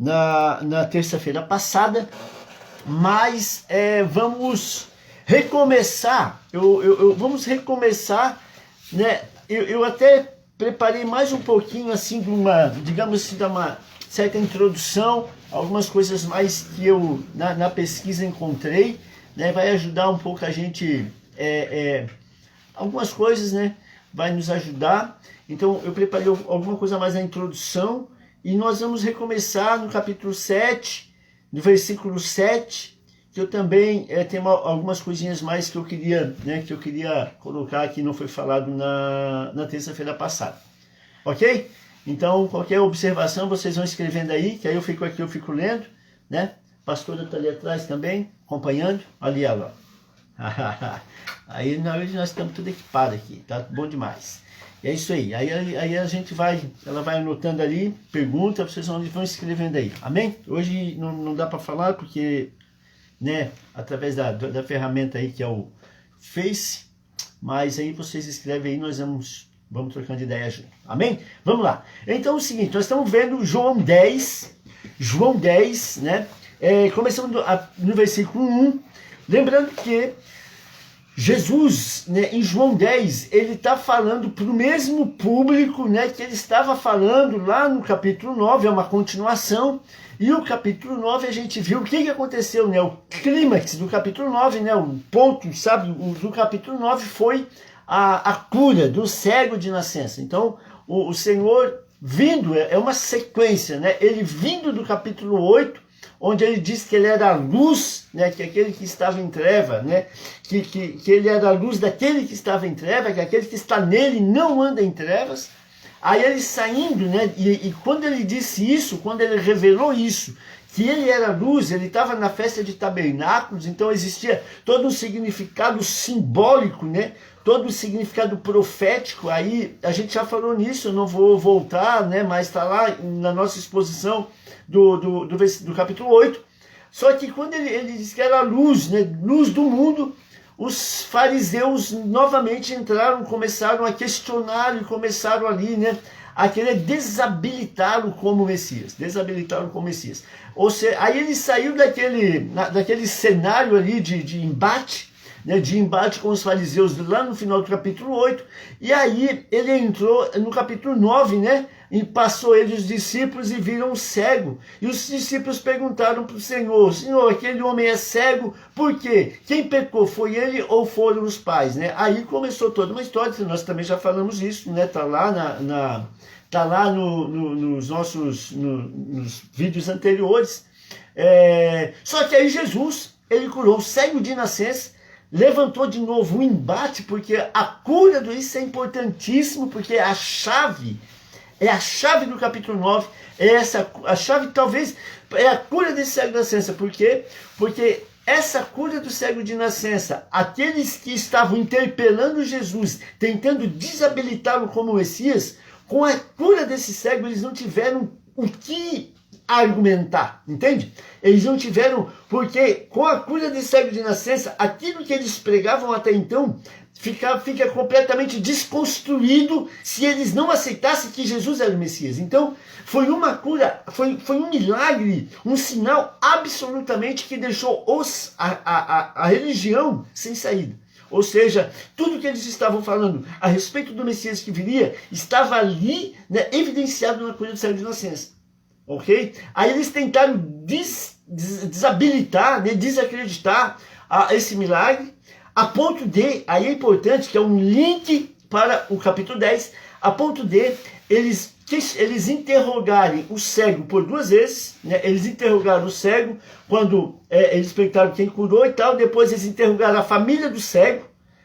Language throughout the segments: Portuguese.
na terça-feira passada, mas vamos recomeçar, vamos recomeçar, né? Eu até preparei mais um pouquinho assim de uma, digamos assim, de uma certa introdução, algumas coisas mais que eu na pesquisa encontrei, né? Vai ajudar um pouco a gente, algumas coisas, né? Vai nos ajudar. Então eu preparei alguma coisa mais na introdução e nós vamos recomeçar no capítulo 7, no versículo 7, que eu também tenho algumas coisinhas mais que eu queria, né, que eu queria colocar que não foi falado na terça-feira passada. Ok? Então, qualquer observação, vocês vão escrevendo aí, que aí eu fico aqui, eu fico lendo, né? A pastora está ali atrás também, acompanhando. Ali ela, ó. Aí nós estamos tudo equipados aqui, tá bom demais. E é isso aí. Aí a gente ela vai anotando ali, pergunta, vocês vão escrevendo aí. Amém? Hoje não dá para falar porque, né, através da ferramenta aí que é o Face, mas aí vocês escrevem aí, nós vamos trocando ideia junto. Amém? Vamos lá. Então é o seguinte, nós estamos vendo João 10, né? Começando no versículo 1, lembrando que Jesus, né, em João 10, ele está falando para o mesmo público, né, que ele estava falando lá no capítulo 9, é uma continuação, e o capítulo 9 a gente viu o que aconteceu, né, o clímax do capítulo 9, né, o ponto, sabe, do capítulo 9 foi a cura do cego de nascença. Então, o Senhor vindo, é uma sequência, né, ele vindo do capítulo 8, onde ele diz que ele era a luz, né, que aquele que estava em treva, né, que ele era a luz daquele que estava em treva, que aquele que está nele não anda em trevas. Aí ele saindo, né, e quando ele disse isso, quando ele revelou isso, que ele era a luz, ele estava na festa de tabernáculos, então existia todo um significado simbólico, né, todo um significado profético. Aí a gente já falou nisso, eu não vou voltar, né, mas está lá na nossa exposição do capítulo 8, só que quando ele diz que era a luz, né, luz do mundo, os fariseus novamente entraram, começaram a questionar e começaram ali, né, a querer desabilitá-lo como Messias, Ou seja, aí ele saiu daquele cenário ali de embate, né, de embate com os fariseus lá no final do capítulo 8, e aí ele entrou no capítulo 9, né, e passou ele os discípulos e viram um cego. E os discípulos perguntaram para o Senhor, Senhor, aquele homem é cego, por quê? Quem pecou, foi ele ou foram os pais? Né? Aí começou toda uma história, nós também já falamos isso, né? Tá lá, tá lá nos nossos nos vídeos anteriores. Só que aí Jesus, ele curou o cego de nascença, levantou de novo o embate, porque a cura do isso é importantíssimo, porque é a chave do capítulo 9, a chave talvez é a cura desse cego de nascença. Por quê? Porque essa cura do cego de nascença, aqueles que estavam interpelando Jesus, tentando desabilitá-lo como Messias, com a cura desse cego, eles não tiveram o que argumentar, entende? Eles não tiveram, porque com a cura desse cego de nascença, aquilo que eles pregavam até então, fica completamente desconstruído se eles não aceitassem que Jesus era o Messias. Então, foi uma cura, foi um milagre, um sinal absolutamente que deixou a religião sem saída. Ou seja, tudo que eles estavam falando a respeito do Messias que viria, estava ali, né, evidenciado na cura do cego de nascença. Ok? Aí eles tentaram desabilitar, né, desacreditar esse milagre, a ponto de, aí é importante, que é um link para o capítulo 10, a ponto de eles interrogarem o cego por 2 vezes, né? Eles interrogaram o cego quando eles perguntaram quem curou e tal, depois eles interrogaram a família do cego,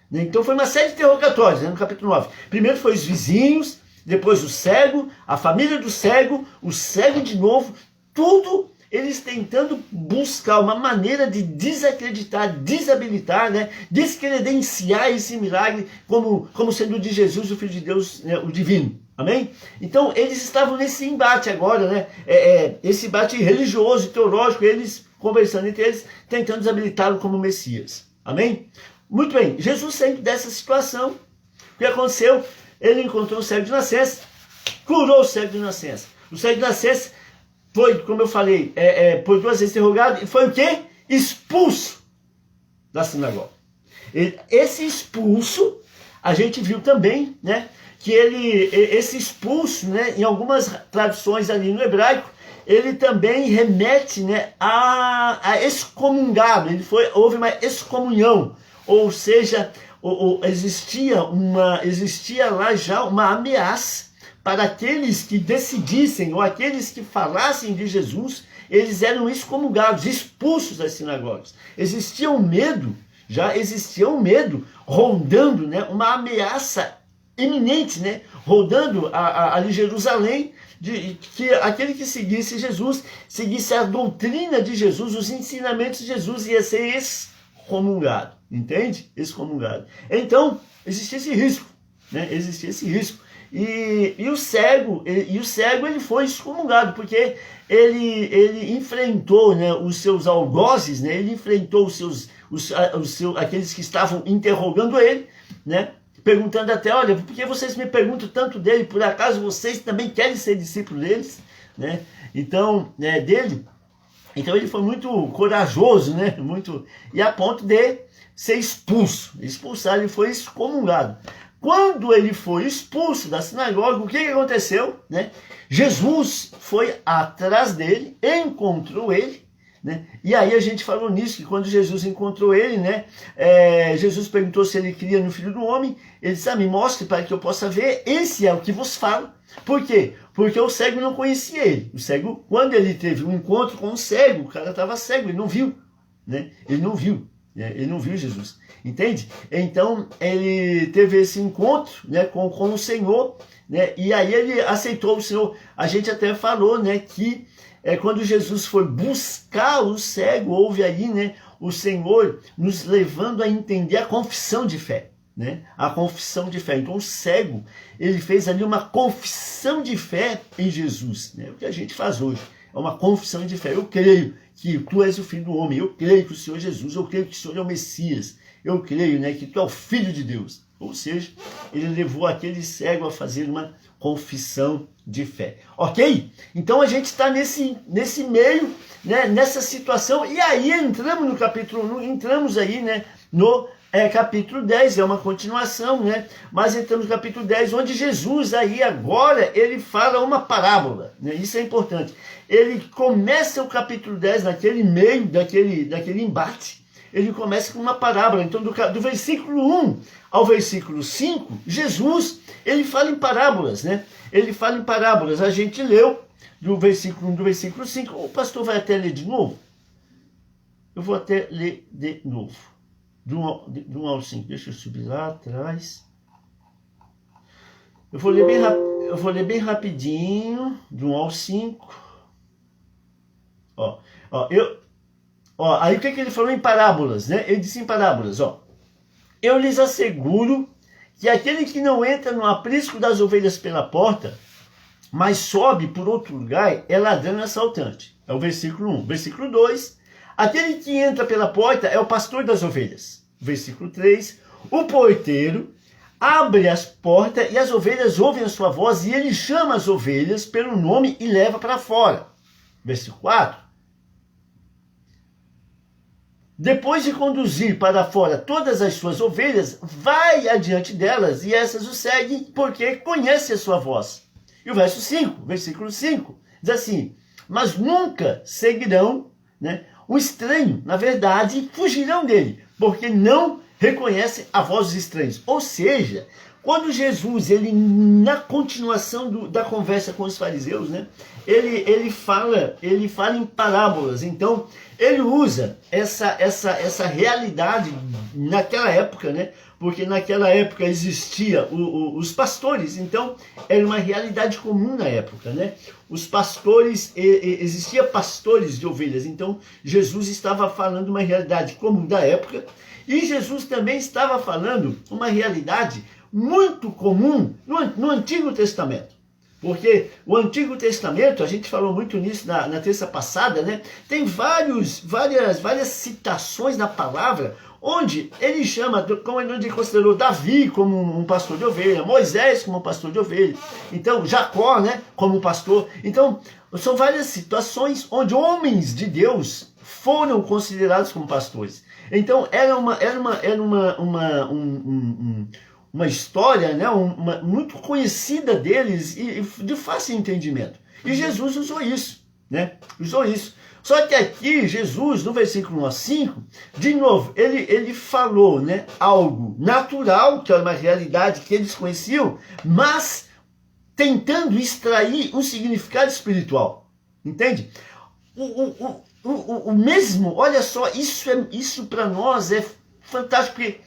né? Então foi uma série de interrogatórios, né, no capítulo 9. Primeiro foi os vizinhos, depois o cego, a família do cego, o cego de novo, tudo eles tentando buscar uma maneira de desacreditar, desabilitar, né, descredenciar esse milagre como sendo de Jesus, o Filho de Deus, né, o divino. Amém? Então eles estavam nesse embate agora, né, esse embate religioso e teológico, eles conversando entre eles, tentando desabilitá-lo como Messias. Amém? Muito bem, Jesus saindo dessa situação, o que aconteceu? Ele encontrou o cego de nascença, curou o cego de nascença. O cego de nascença foi, como eu falei, por 2 vezes interrogado, e foi o quê? Expulso da sinagoga. Esse expulso, a gente viu também, né, que esse expulso, né, em algumas traduções ali no hebraico, ele também remete, né, a excomungado. Houve uma excomunhão, ou seja, existia lá já uma ameaça para aqueles que decidissem, ou aqueles que falassem de Jesus, eles eram excomungados, expulsos das sinagogas. Existia um medo, rondando, né, uma ameaça iminente, né, rondando ali Jerusalém, de que aquele que seguisse Jesus, seguisse a doutrina de Jesus, os ensinamentos de Jesus, ia ser excomungado, entende? Excomungado. Então, existia esse risco, né? Existia esse risco. E o cego ele foi excomungado, porque ele enfrentou, né, os seus algozes, né? Ele enfrentou aqueles que estavam interrogando ele, né? Perguntando até, olha, por que vocês me perguntam tanto dele? Por acaso vocês também querem ser discípulos deles? Né? Então, Então ele foi muito corajoso, né? E a ponto de ser expulso. Expulsado, ele foi excomungado. Quando ele foi expulso da sinagoga, o que aconteceu? Né? Jesus foi atrás dele, encontrou ele, né? E aí a gente falou nisso, que quando Jesus encontrou ele, né, Jesus perguntou se ele cria no Filho do Homem. Ele disse, me mostre para que eu possa ver, esse é o que vos falo. Por quê? Porque o cego não conhecia ele. O cego, quando ele teve um encontro com o cego, o cara estava cego, ele não viu, né? Ele não viu Jesus, entende? Então ele teve esse encontro, né, com o Senhor, né? E aí ele aceitou o Senhor. A gente até falou, né, que quando Jesus foi buscar o cego, houve aí, né, o Senhor nos levando a entender a confissão de fé, né? A confissão de fé. Então o cego, ele fez ali uma confissão de fé em Jesus, né? O que a gente faz hoje é uma confissão de fé. Eu creio que tu és o Filho do Homem, eu creio que o Senhor Jesus, eu creio que o Senhor é o Messias, eu creio, né, que tu é o Filho de Deus. Ou seja, ele levou aquele cego a fazer uma confissão de fé. Ok? Então a gente está nesse meio, né, nessa situação, e aí entramos no capítulo 1, entramos aí, né, no capítulo 10, é uma continuação, né, mas entramos no capítulo 10, onde Jesus aí agora, ele fala uma parábola, né, isso é importante. Ele começa o capítulo 10 naquele meio daquele embate, ele começa com uma parábola. Então do versículo 1 ao versículo 5, Jesus, ele fala em parábolas, né? Ele fala em parábolas. A gente leu do versículo 1 do versículo 5. O pastor vai até ler de novo? Eu vou até ler de novo. Do 1 ao 5. Deixa eu subir lá atrás. Eu vou ler bem rapidinho, do 1 ao 5. Aí o que ele falou em parábolas, né? Ele disse em parábolas, eu lhes asseguro que aquele que não entra no aprisco das ovelhas pela porta, mas sobe por outro lugar, é ladrão e assaltante. É o versículo 1. Versículo 2, aquele que entra pela porta é o pastor das ovelhas. Versículo 3, o porteiro abre as portas e as ovelhas ouvem a sua voz e ele chama as ovelhas pelo nome e leva para fora. Versículo 4, depois de conduzir para fora todas as suas ovelhas, vai adiante delas, e essas o seguem, porque conhece a sua voz. E o verso 5, versículo 5, diz assim, mas nunca seguirão, né, o estranho, na verdade, fugirão dele, porque não reconhecem a voz dos estranhos. Ou seja, quando Jesus, ele na continuação da conversa com os fariseus, né, ele fala em parábolas. Então, ele usa essa realidade naquela época, né? Porque naquela época existia os pastores, então era uma realidade comum na época, né? Os pastores, existia pastores de ovelhas, então Jesus estava falando uma realidade comum da época, e Jesus também estava falando uma realidade muito comum no Antigo Testamento. Porque o Antigo Testamento, a gente falou muito nisso na terça passada, né? Tem várias citações na palavra, onde ele chama, como ele considerou Davi como um pastor de ovelha, Moisés como um pastor de ovelha, então Jacó, né, como um pastor. Então, são várias situações onde homens de Deus foram considerados como pastores. Então era uma história, né, muito conhecida deles e de fácil entendimento. E Jesus usou isso, né? Usou isso. Só que aqui, Jesus, no versículo 5, de novo, ele falou, né, algo natural, que era uma realidade que eles conheciam, mas tentando extrair um significado espiritual. Entende? O mesmo, olha só, isso para nós é fantástico, porque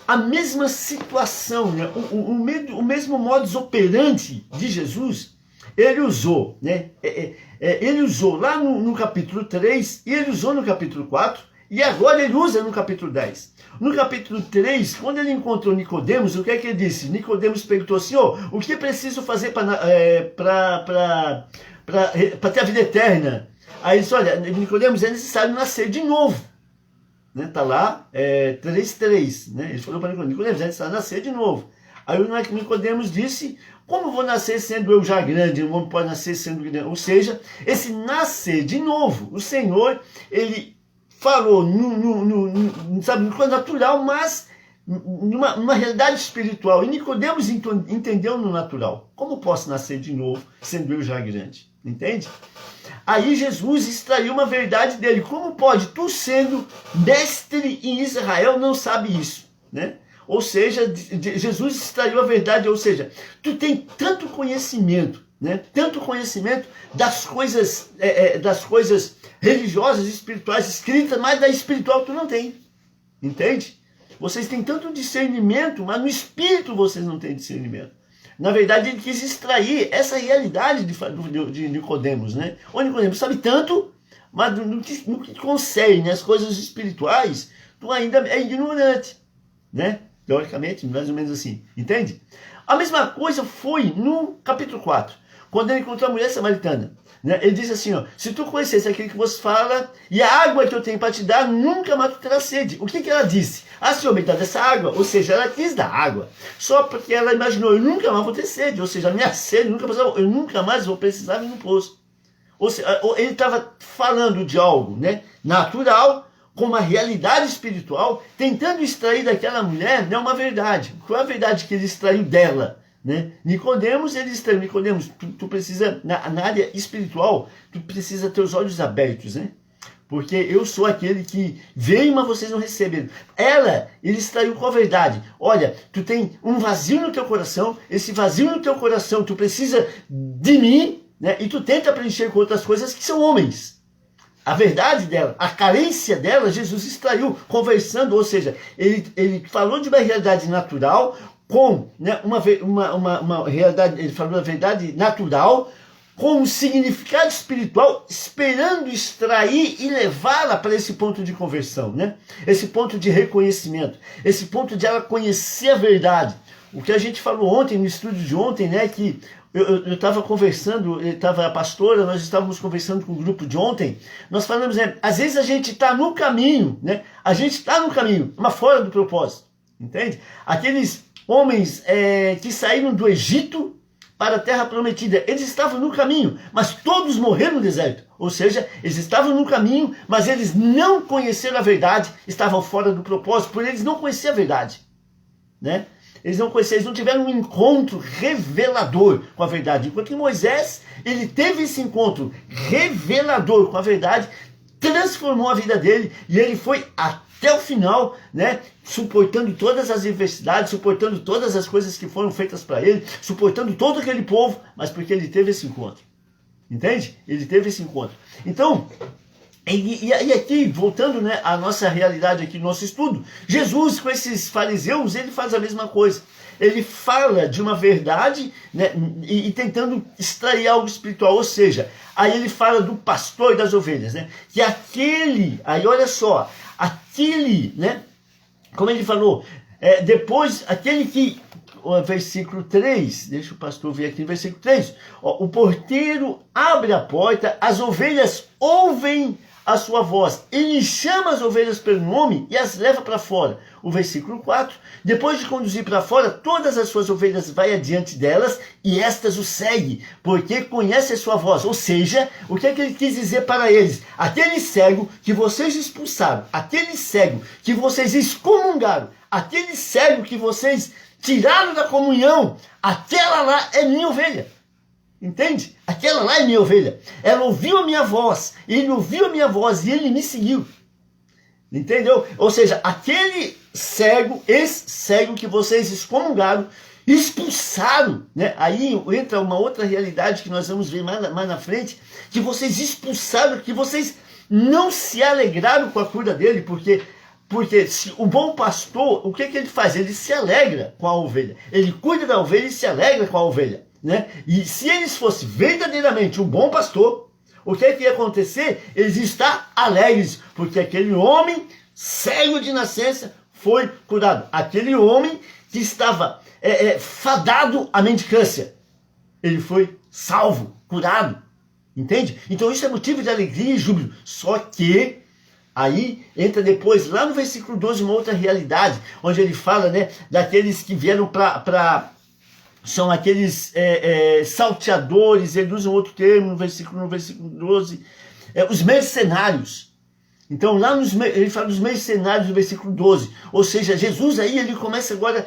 a mesma situação, né, o mesmo modus operandi de Jesus, ele usou, né? Ele usou lá no capítulo 3, e ele usou no capítulo 4, e agora ele usa no capítulo 10. No capítulo 3, quando ele encontrou Nicodemos, o que é que ele disse? Nicodemos perguntou assim, o que preciso fazer para ter a vida eterna? Aí ele disse, olha, Nicodemos, é necessário nascer de novo. Né? Tá lá, 3:3, né? Ele falou para Nicodemos, é necessário nascer de novo. Aí o Nicodemos disse, como vou nascer sendo eu já grande? Um homem pode nascer sendo grande. Ou seja, esse nascer de novo, o Senhor, ele falou sabe, no coisa natural, mas numa realidade espiritual. E Nicodemos entendeu no natural. Como posso nascer de novo sendo eu já grande? Entende? Aí Jesus extraiu uma verdade dele. Como pode, tu sendo mestre em Israel, não sabe isso? Né? Ou seja, Jesus extraiu a verdade, ou seja, tu tem tanto conhecimento, né? Tanto conhecimento das coisas religiosas, espirituais escritas, mas da espiritual tu não tem. Entende? Vocês têm tanto discernimento, mas no espírito vocês não têm discernimento. Na verdade, ele quis extrair essa realidade de Nicodemos, né? O Nicodemos sabe tanto, mas no que concerne as coisas espirituais, tu ainda é ignorante, né? Teoricamente, mais ou menos assim, entende? A mesma coisa foi no capítulo 4, quando ele encontrou a mulher samaritana. Né? Ele diz assim, se tu conhecesse aquilo que você fala, e a água que eu tenho para te dar, nunca mais tu terá sede. O que ela disse? Senhor, me dá dessa água. Ou seja, ela quis dar água, só porque ela imaginou, eu nunca mais vou ter sede. Ou seja, a minha sede, eu nunca mais vou precisar vir no poço. Ou seja, ele estava falando de algo, né, natural, com uma realidade espiritual, tentando extrair daquela mulher, né, uma verdade. Qual é a verdade que ele extraiu dela? Né? Nicodemos, ele extraiu. Nicodemos, tu precisa, na área espiritual, tu precisa ter os olhos abertos, né? Porque eu sou aquele que veio, mas vocês não receberam. Ele extraiu qual a verdade? Olha, tu tem um vazio no teu coração, esse vazio no teu coração, tu precisa de mim, né? E tu tenta preencher com outras coisas que são homens. A verdade dela, a carência dela, Jesus extraiu, conversando, ou seja, ele falou de uma realidade natural com, né, uma realidade, ele falou da verdade natural, com um significado espiritual, esperando extrair e levá-la para esse ponto de conversão, né? Esse ponto de reconhecimento, esse ponto de ela conhecer a verdade. O que a gente falou ontem, no estudo de ontem, né, que eu estava conversando, estava a pastora, nós estávamos conversando com o grupo de ontem, nós falamos, né, às vezes a gente está no caminho, né, a gente está no caminho, mas fora do propósito, entende? Aqueles homens que saíram do Egito para a terra prometida, eles estavam no caminho, mas todos morreram no deserto, ou seja, eles estavam no caminho, mas eles não conheceram a verdade, estavam fora do propósito, por eles não conheciam a verdade, né? Eles não conheciam, eles não tiveram um encontro revelador com a verdade. Enquanto que Moisés, ele teve esse encontro revelador com a verdade, transformou a vida dele e ele foi até o final, né, suportando todas as adversidades, suportando todas as coisas que foram feitas para ele, suportando todo aquele povo, mas porque ele teve esse encontro. Entende? Ele teve esse encontro. Então, e aqui, voltando, né, à nossa realidade aqui, nosso estudo, Jesus com esses fariseus, ele faz a mesma coisa. Ele fala de uma verdade, né, e tentando extrair algo espiritual, ou seja, aí ele fala do pastor e das ovelhas, né, que aquele, aí olha só, aquele, né, como ele falou, depois, aquele que, versículo 3, deixa o pastor ver aqui, versículo 3, o porteiro abre a porta, as ovelhas ouvem a sua voz. Ele chama as ovelhas pelo nome e as leva para fora. O versículo 4, depois de conduzir para fora, todas as suas ovelhas vai adiante delas e estas o seguem, porque conhece a sua voz. Ou seja, o que é que ele quis dizer para eles? Aquele cego que vocês expulsaram, aquele cego que vocês excomungaram, aquele cego que vocês tiraram da comunhão, aquela lá é minha ovelha. Entende? Aquela lá é minha ovelha. Ela ouviu a minha voz, ele ouviu a minha voz e ele me seguiu. Entendeu? Ou seja, aquele cego, esse cego que vocês excomungaram, expulsaram, né? Aí entra uma outra realidade que nós vamos ver mais na frente, que vocês expulsaram, que vocês não se alegraram com a cura dele, porque se o bom pastor, o que ele faz? Ele se alegra com a ovelha. Ele cuida da ovelha e se alegra com a ovelha, né? E se eles fossem verdadeiramente um bom pastor, o que ia acontecer? Eles estão alegres, porque aquele homem cego de nascença foi curado. Aquele homem que estava fadado à mendicância, ele foi salvo, curado. Entende? Então isso é motivo de alegria e júbilo. Só que aí entra depois, lá no versículo 12, uma outra realidade, onde ele fala, né, daqueles que vieram são aqueles salteadores, ele usa um outro termo no versículo 12, os mercenários. Então lá ele fala dos mercenários no versículo 12, ou seja, Jesus aí ele começa agora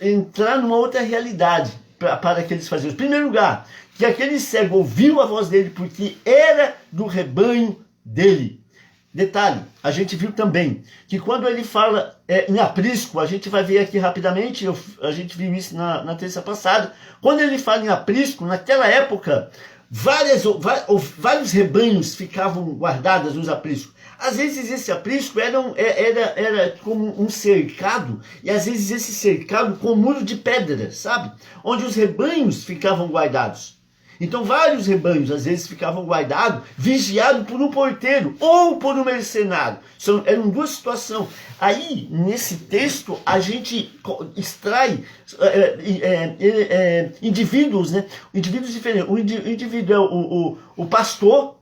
a entrar numa outra realidade para aqueles fariseus. Em primeiro lugar, que aquele cego ouviu a voz dele porque era do rebanho dele. Detalhe, a gente viu também que quando ele fala em aprisco, a gente vai ver aqui rapidamente, a gente viu isso na terça passada, quando ele fala em aprisco, naquela época, vários rebanhos ficavam guardados nos apriscos. Às vezes esse aprisco era como um cercado, e às vezes esse cercado com um muro de pedra, sabe? Onde os rebanhos ficavam guardados. Então vários rebanhos às vezes ficavam guardados, vigiados por um porteiro ou por um mercenário. Eram duas situações. Aí, nesse texto, a gente extrai indivíduos, né? Indivíduos diferentes. Um indivíduo é o pastor,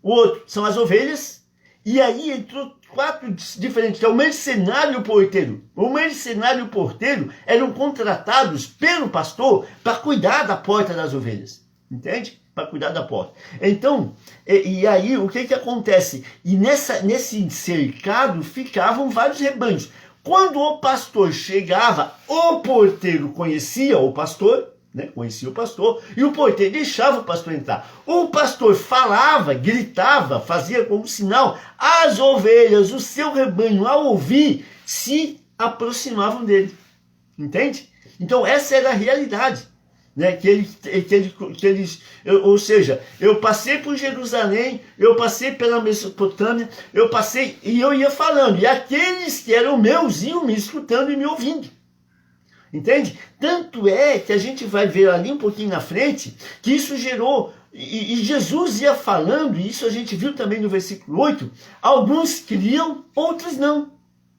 o outro são as ovelhas, e aí entrou 4 diferentes, que é o mercenário e o porteiro. O mercenário e o porteiro eram contratados pelo pastor para cuidar da porta das ovelhas. Entende? Para cuidar da porta. Então, e aí o que acontece? E nesse cercado ficavam vários rebanhos. Quando o pastor chegava, o porteiro conhecia o pastor, né? Conhecia o pastor, e o porteiro deixava o pastor entrar. O pastor falava, gritava, fazia como sinal. As ovelhas, o seu rebanho, ao ouvir, se aproximavam dele. Entende? Então essa era a realidade. Né, ou seja, eu passei por Jerusalém, eu passei pela Mesopotâmia, e eu ia falando, e aqueles que eram meus iam me escutando e me ouvindo. Entende? Tanto é que a gente vai ver ali um pouquinho na frente, que isso gerou, e Jesus ia falando, e isso a gente viu também no versículo 8, alguns criam, outros não.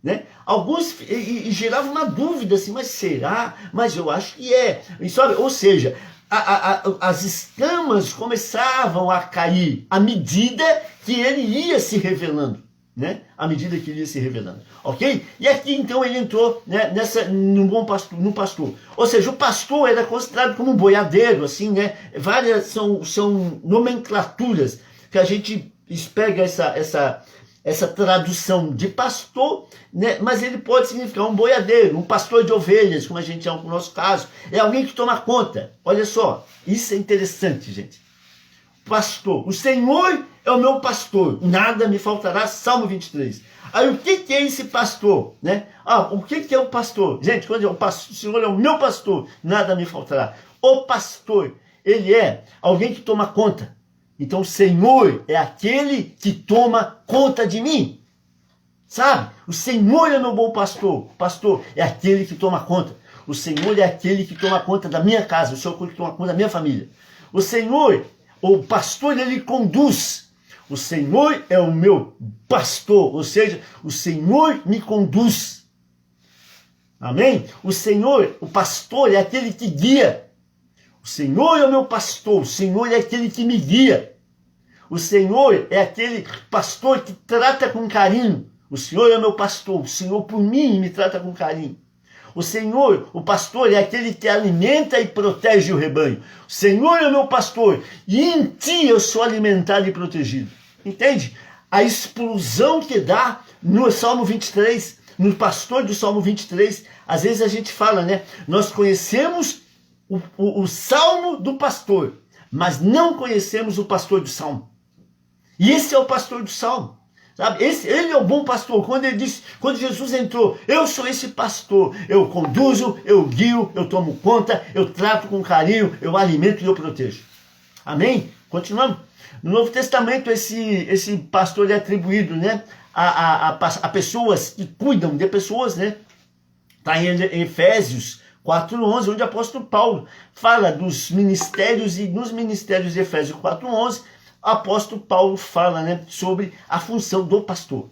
Né? Alguns e gerava uma dúvida assim, mas será? Mas eu acho que é. E sabe? Ou seja, as escamas começavam a cair à medida que ele ia se revelando, né? À medida que ele ia se revelando, ok? E aqui então ele entrou, né, no pastor. Ou seja, o pastor era considerado como um boiadeiro, assim, né? Várias são nomenclaturas que a gente pega essa tradução de pastor, né? Mas ele pode significar um boiadeiro, um pastor de ovelhas, como a gente é no nosso caso. É alguém que toma conta. Olha só, isso é interessante, gente. Pastor, o Senhor é o meu pastor, nada me faltará, Salmo 23. Aí o que é esse pastor? Né? O que é o pastor? Gente, quando o Senhor é o meu pastor, nada me faltará. O pastor, ele é alguém que toma conta. Então o Senhor é aquele que toma conta de mim. Sabe? O Senhor é meu bom pastor. O pastor é aquele que toma conta. O Senhor é aquele que toma conta da minha casa. O Senhor é que toma conta da minha família. O Senhor, o pastor, ele conduz. O Senhor é o meu pastor. Ou seja, o Senhor me conduz. Amém? O Senhor, o pastor, é aquele que guia. O Senhor é o meu pastor, o Senhor é aquele que me guia. O Senhor é aquele pastor que trata com carinho. O Senhor é meu pastor, o Senhor por mim me trata com carinho. O Senhor, o pastor, é aquele que alimenta e protege o rebanho. O Senhor é o meu pastor e em ti eu sou alimentado e protegido. Entende? A explosão que dá no Salmo 23, no pastor do Salmo 23, às vezes a gente fala, né? Nós conhecemos o Salmo do pastor, mas não conhecemos o pastor do Salmo. E esse é o pastor do Salmo. Sabe? Ele é o bom pastor. Quando Jesus entrou, eu sou esse pastor. Eu conduzo, eu guio, eu tomo conta, eu trato com carinho, eu alimento e eu protejo. Amém? Continuamos. No Novo Testamento, esse pastor é atribuído, né, a pessoas que cuidam de pessoas, né? Está em Efésios 4:11, onde o apóstolo Paulo fala dos ministérios, e nos ministérios de Efésios 4:11, o apóstolo Paulo fala, né, sobre a função do pastor.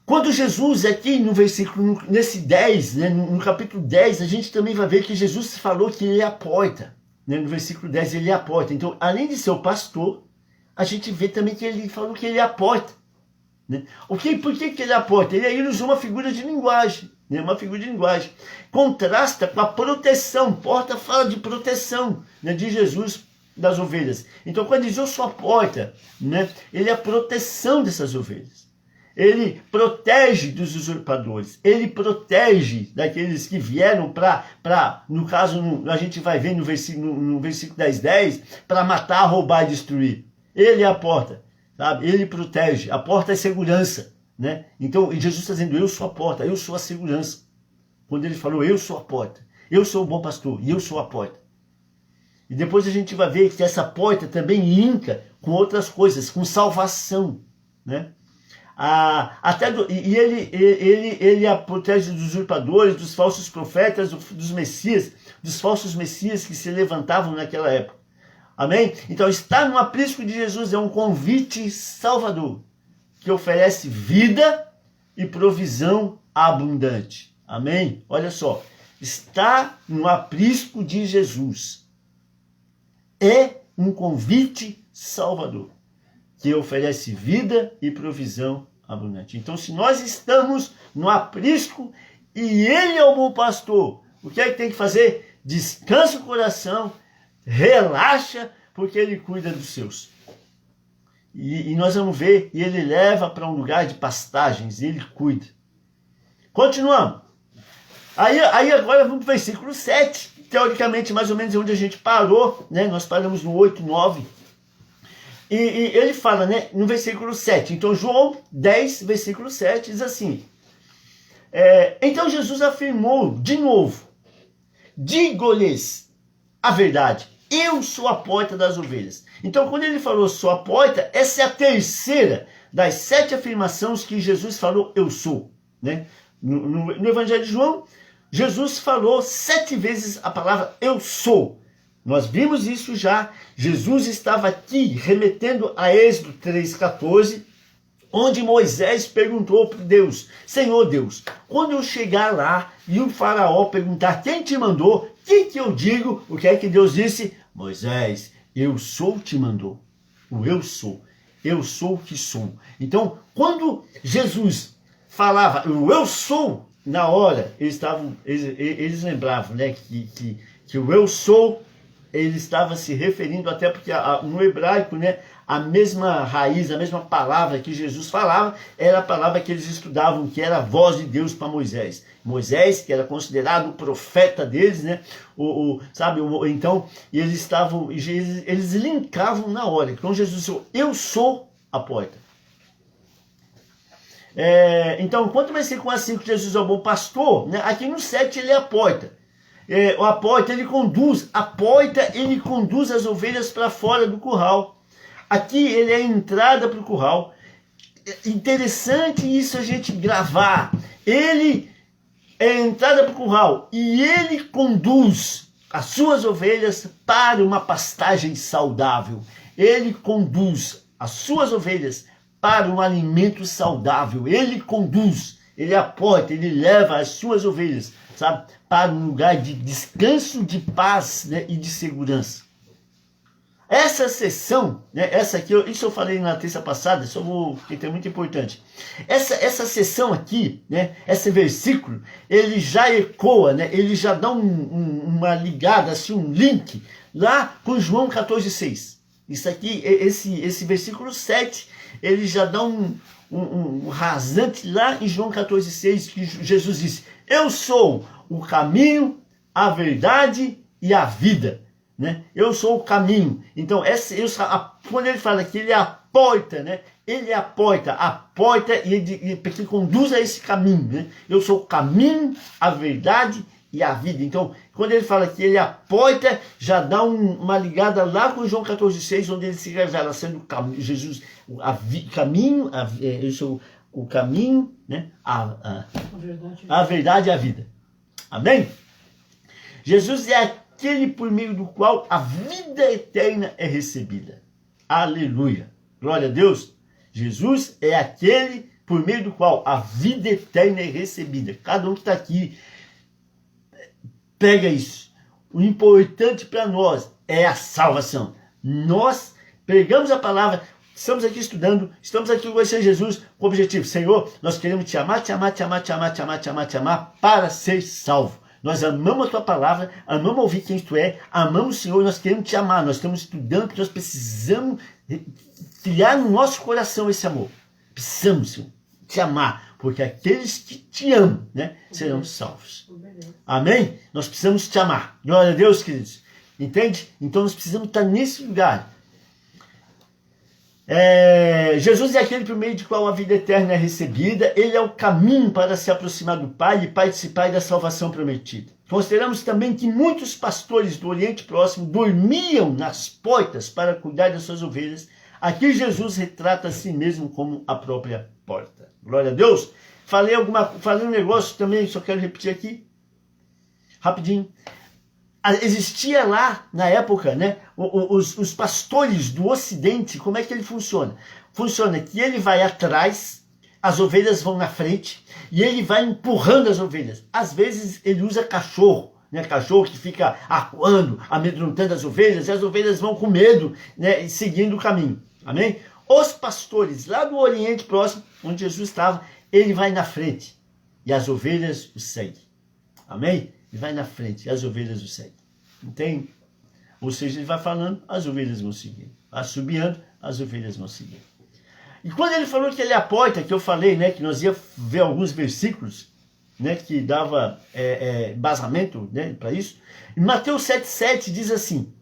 Quando Jesus, aqui no versículo, nesse 10, né, no capítulo 10, a gente também vai ver que Jesus falou que ele é a porta. Né, no versículo 10, ele é a porta. Então, além de ser o pastor, a gente vê também que ele falou que ele é a porta. Né? Por que ele é a porta? Ele aí usou uma figura de linguagem. Né, uma figura de linguagem. Contrasta com a proteção. Porta fala de proteção, né, de Jesus das ovelhas. Então, quando diz eu sou a porta, né, ele é a proteção dessas ovelhas. Ele protege dos usurpadores. Ele protege daqueles que vieram no caso, a gente vai ver no versículo 10, para matar, roubar e destruir. Ele é a porta, sabe? Ele protege. A porta é segurança, né? Então, Jesus está dizendo, eu sou a porta, eu sou a segurança. Quando ele falou, eu sou a porta, eu sou o bom pastor e eu sou a porta. E depois a gente vai ver que essa porta também linka com outras coisas, com salvação, né? Ele a protege dos usurpadores, dos falsos profetas, dos messias, dos falsos messias que se levantavam naquela época. Amém? Então, estar no aprisco de Jesus é um convite salvador, que oferece vida e provisão abundante. Amém? Olha só, estar no aprisco de Jesus é um convite salvador, que oferece vida e provisão abundante. Então, se nós estamos no aprisco e ele é o bom pastor, o que é que tem que fazer? Descansa o coração, relaxa, porque ele cuida dos seus. E nós vamos ver, e ele leva para um lugar de pastagens, ele cuida. Continuamos. Aí agora vamos para o versículo 7, teoricamente mais ou menos onde a gente parou, né? Nós paramos no 8, 9. E ele fala, né, no versículo 7. Então, João 10, versículo 7, diz assim. Então Jesus afirmou de novo, digo-lhes a verdade, eu sou a porta das ovelhas. Então, quando ele falou sou a porta, essa é a terceira das 7 afirmações que Jesus falou, eu sou. Né? No Evangelho de João, Jesus falou 7 vezes a palavra eu sou. Nós vimos isso já. Jesus estava aqui remetendo a Êxodo 3,14, onde Moisés perguntou para Deus, Senhor Deus, quando eu chegar lá e o faraó perguntar quem te mandou, o que eu digo? O que é que Deus disse? Moisés, eu sou te mandou. O eu sou o que sou. Então, quando Jesus falava o eu sou, na hora, eles lembravam, né, que o eu sou, ele estava se referindo, até porque no hebraico, né, a mesma raiz, a mesma palavra que Jesus falava, era a palavra que eles estudavam, que era a voz de Deus para Moisés. Moisés, que era considerado o profeta deles, né, então, eles linkavam na hora. Então Jesus disse, eu sou a porta. Então, quanto vai ser com assim que Jesus é o bom pastor, né, aqui no 7 ele é a porta. A porta ele conduz as ovelhas para fora do curral. Aqui ele é a entrada para o curral. Interessante isso a gente gravar. Ele é a entrada para o curral e ele conduz as suas ovelhas para uma pastagem saudável. Ele conduz as suas ovelhas para um alimento saudável. Ele conduz, ele é a porta, ele leva as suas ovelhas, para um lugar de descanso, de paz, né, e de segurança. essa sessão, né, essa aqui, isso eu falei na terça passada, isso eu vou, que é muito importante. Essa sessão aqui, né, esse versículo, ele já ecoa, né, ele já dá uma ligada, assim, um link, lá com João 14,6. Isso aqui, esse versículo 7, ele já dá um rasante lá em João 14,6, que Jesus disse: eu sou o caminho, a verdade e a vida. Né? Eu sou o caminho. Então, quando ele fala que ele é a porta, né? Ele é a porta e que conduz a esse caminho. Né? Eu sou o caminho, a verdade e a vida. Então, quando ele fala que ele é a porta, já dá uma ligada lá com João 14,6, onde ele se revela sendo Jesus, caminho, eu sou o caminho, né? A verdade e a vida. Amém? Jesus é aquele por meio do qual a vida eterna é recebida. Aleluia. Glória a Deus. Jesus é aquele por meio do qual a vida eterna é recebida. Cada um que está aqui, pega isso. O importante para nós é a salvação. Nós pregamos a palavra, estamos aqui estudando, estamos aqui conhecendo Jesus com o objetivo: Senhor, nós queremos te amar, te amar, te amar, te amar, te amar, te amar, te amar, para ser salvo. Nós amamos a tua palavra, amamos ouvir quem tu é, amamos o Senhor, nós queremos te amar, nós estamos estudando, porque nós precisamos criar no nosso coração esse amor. Precisamos, Senhor, te amar, porque aqueles que te amam, né, serão salvos. Amém? Nós precisamos te amar. Glória a Deus, queridos. Entende? Então nós precisamos estar nesse lugar. Jesus é aquele por meio de qual a vida eterna é recebida. Ele é o caminho para se aproximar do Pai e participar da salvação prometida. Consideramos também que muitos pastores do Oriente Próximo dormiam nas portas para cuidar das suas ovelhas. Aqui Jesus retrata a si mesmo como a própria porta. Glória a Deus. Falei um negócio também, só quero repetir aqui, rapidinho. Existia lá, na época, né, os pastores do Ocidente. Como é que ele funciona? Funciona que ele vai atrás, as ovelhas vão na frente, e ele vai empurrando as ovelhas. Às vezes ele usa cachorro, né, cachorro que fica acuando, amedrontando as ovelhas, e as ovelhas vão com medo, né, seguindo o caminho. Amém? Os pastores lá do Oriente Próximo, onde Jesus estava, ele vai na frente, e as ovelhas o seguem. Amém? Ele vai na frente e as ovelhas o seguem. Entende? Ou seja, ele vai falando, as ovelhas vão seguir. Assobiando, as ovelhas vão seguir. E quando ele falou que ele é a porta, que eu falei, né, que nós ia ver alguns versículos, né, que dava embasamento, né, para isso. Em Mateus 7,7 diz assim: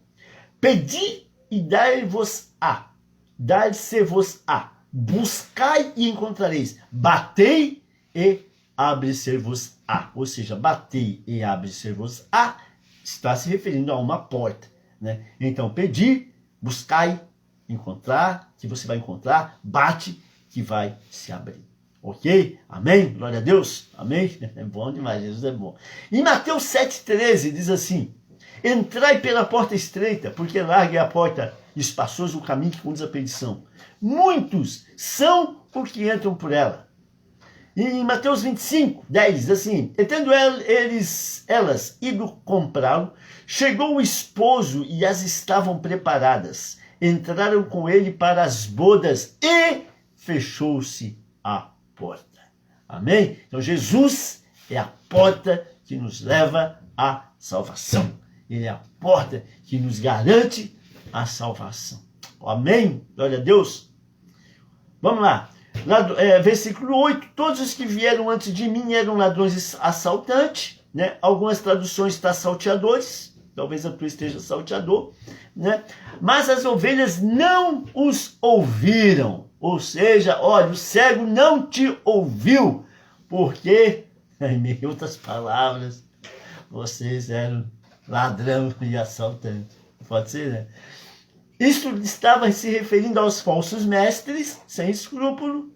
pedi e dar-vos-á, dar-se-vos-á, buscai e encontrareis, batei e abre-se-vos-á. Ou seja, batei e abre-se-vos-á está se referindo a uma porta, né? Então, pedir, buscai, encontrar, que você vai encontrar, bate, que vai se abrir. Ok? Amém? Glória a Deus. Amém? É bom demais, Jesus é bom. Em Mateus 7,13 diz assim: entrai pela porta estreita, porque larga é a porta e espaçoso o caminho que conduz à perdição. Muitos são os que entram por ela. E em Mateus 25:10 diz assim: e tendo elas ido comprá-lo, chegou o esposo e as estavam preparadas. Entraram com ele para as bodas e fechou-se a porta. Amém? Então Jesus é a porta que nos leva à salvação. Ele é a porta que nos garante a salvação. Amém? Glória a Deus. Vamos lá. Versículo 8, todos os que vieram antes de mim eram ladrões assaltantes, né? Algumas traduções estão salteadores, talvez a tua esteja salteador, né? Mas as ovelhas não os ouviram, ou seja, olha, o cego não te ouviu, porque, em outras palavras, vocês eram ladrão e assaltante. Pode ser, né? Isso estava se referindo aos falsos mestres, sem escrúpulo,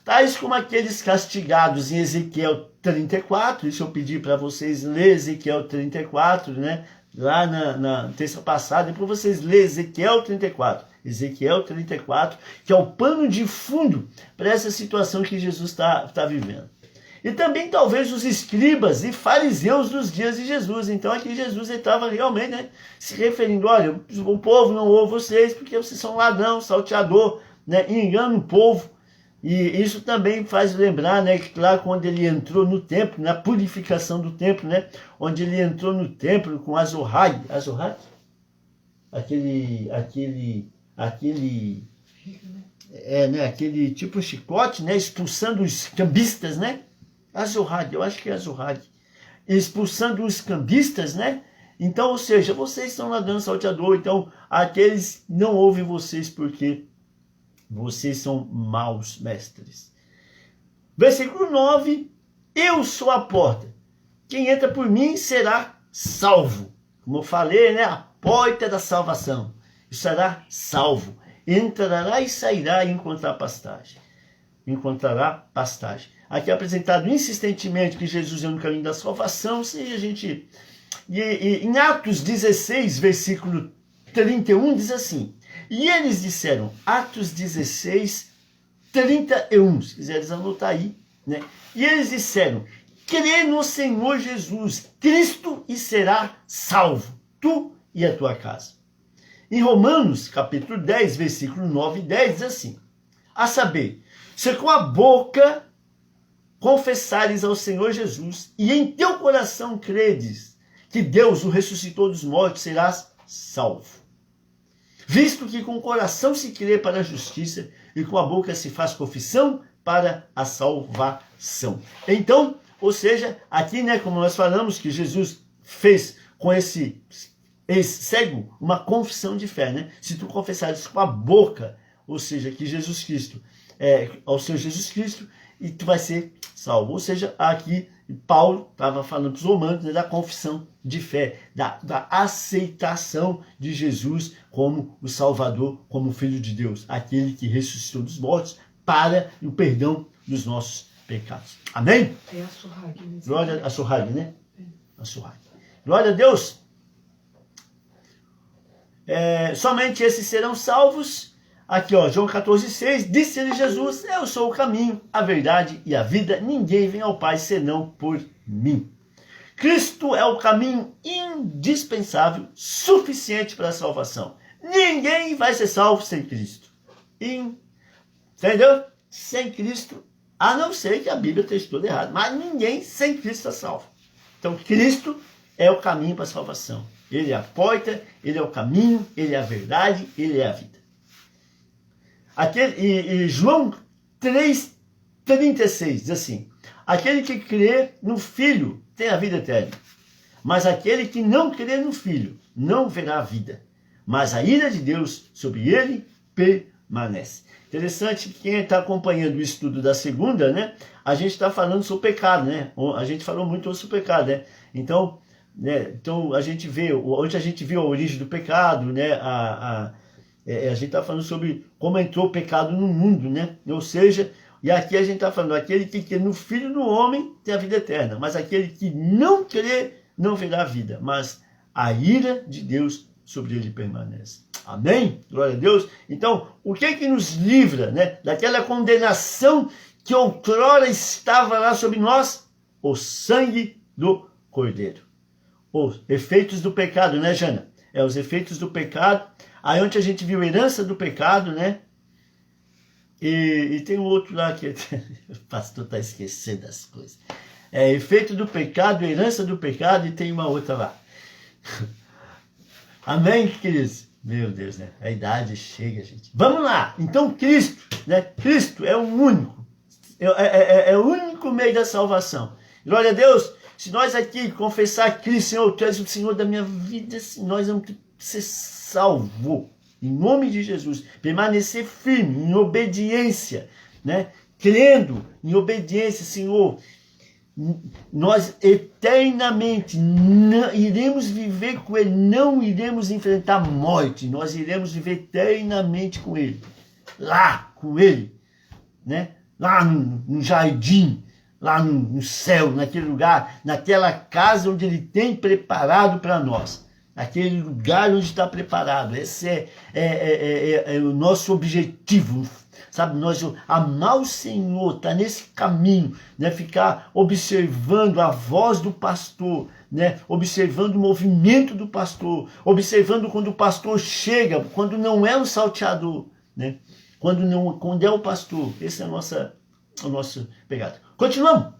tais como aqueles castigados em Ezequiel 34, isso eu pedi para vocês ler Ezequiel 34, né? Lá na terça passada, e para vocês ler Ezequiel 34, que é o pano de fundo para essa situação que Jesus está vivendo. E também talvez os escribas e fariseus dos dias de Jesus. Então aqui Jesus estava realmente, né, se referindo, olha, o povo não ouve vocês porque vocês são ladrão, salteador, né, enganam o povo. E isso também faz lembrar, né, que lá quando ele entrou no templo, na purificação do templo, né, onde ele entrou no templo com Azorrag, aquele tipo chicote, né, expulsando os cambistas, né, Azorrag, eu acho que é Azorrag, expulsando os cambistas, né, então, ou seja, vocês estão ladrão, salteador, então aqueles não ouvem vocês porque vocês são maus mestres. Versículo 9, eu sou a porta, quem entra por mim será salvo, como eu falei, né, a porta da salvação, será salvo, entrará e sairá e encontrará pastagem. Aqui é apresentado insistentemente que Jesus é o caminho da salvação. Se a gente... em Atos 16, versículo 31, diz assim, e eles disseram, Atos 16, 31, se quiseres anotar aí, né? E eles disseram, crê no Senhor Jesus Cristo e será salvo, tu e a tua casa. Em Romanos, capítulo 10, versículo 9 e 10, diz assim, a saber, se com a boca confessares ao Senhor Jesus e em teu coração credes que Deus o ressuscitou dos mortos, serás salvo. Visto que com o coração se crê para a justiça e com a boca se faz confissão para a salvação. Então, ou seja, aqui, né, como nós falamos que Jesus fez com esse cego uma confissão de fé, né? Se tu confessares com a boca, ou seja, que Jesus Cristo ao Senhor Jesus Cristo, e tu vai ser salvo. Ou seja, aqui Paulo estava falando para os romanos, né, da confissão de fé, da aceitação de Jesus como o Salvador, como o Filho de Deus, aquele que ressuscitou dos mortos para o perdão dos nossos pecados. Amém? É a Surrag, né? Glória a Surrag, né? A Surrag. Glória a Deus. Somente esses serão salvos. Aqui, ó, João 14,6, disse-lhe Jesus, eu sou o caminho, a verdade e a vida, ninguém vem ao Pai senão por mim. Cristo é o caminho indispensável, suficiente para a salvação. Ninguém vai ser salvo sem Cristo. Entendeu? Sem Cristo, a não ser que a Bíblia esteja toda errada, mas ninguém sem Cristo é salvo. Então, Cristo é o caminho para a salvação. Ele é a porta, ele é o caminho, ele é a verdade, ele é a vida. João 3,36 diz assim, aquele que crê no Filho tem a vida eterna, mas aquele que não crê no Filho não verá a vida, mas a ira de Deus sobre ele permanece. Interessante que quem está acompanhando o estudo da segunda, né, a gente está falando sobre o pecado, né? A gente falou muito sobre o pecado, né? Então a gente vê, onde a gente viu a origem do pecado, né? A gente está falando sobre como entrou o pecado no mundo, né? Ou seja, e aqui a gente está falando, aquele que crê no Filho do Homem tem a vida eterna, mas aquele que não crê não verá a vida, mas a ira de Deus sobre ele permanece. Amém? Glória a Deus. Então, o que nos livra, né, daquela condenação que outrora estava lá sobre nós? O sangue do Cordeiro. Os efeitos do pecado, né, Jana? Os efeitos do pecado. Aí onde a gente viu a herança do pecado, né? E tem um outro lá que o pastor está esquecendo das coisas. Efeito do pecado, herança do pecado, e tem uma outra lá. Amém, queridos? Meu Deus, né? A idade chega, gente. Vamos lá. Então, Cristo, né? Cristo é o único. É o único meio da salvação. Glória a Deus. Se nós aqui confessar Cristo, Senhor, Tu és o Senhor da minha vida, nós vamos ser salvos. Em nome de Jesus. Permanecer firme, em obediência, né? Crendo em obediência, Senhor. Nós eternamente iremos viver com Ele, não iremos enfrentar morte, nós iremos viver eternamente com Ele, lá com Ele, né? Lá no jardim, lá no céu, naquele lugar, naquela casa onde Ele tem preparado para nós, aquele lugar onde está preparado. Esse é o nosso objetivo, sabe? Nós amar o Senhor, estar nesse caminho, né? Ficar observando a voz do pastor, né? Observando o movimento do pastor, observando quando o pastor chega, quando não é um salteador, né? Quando é o pastor. Esse é o nosso pegado. Continuamos.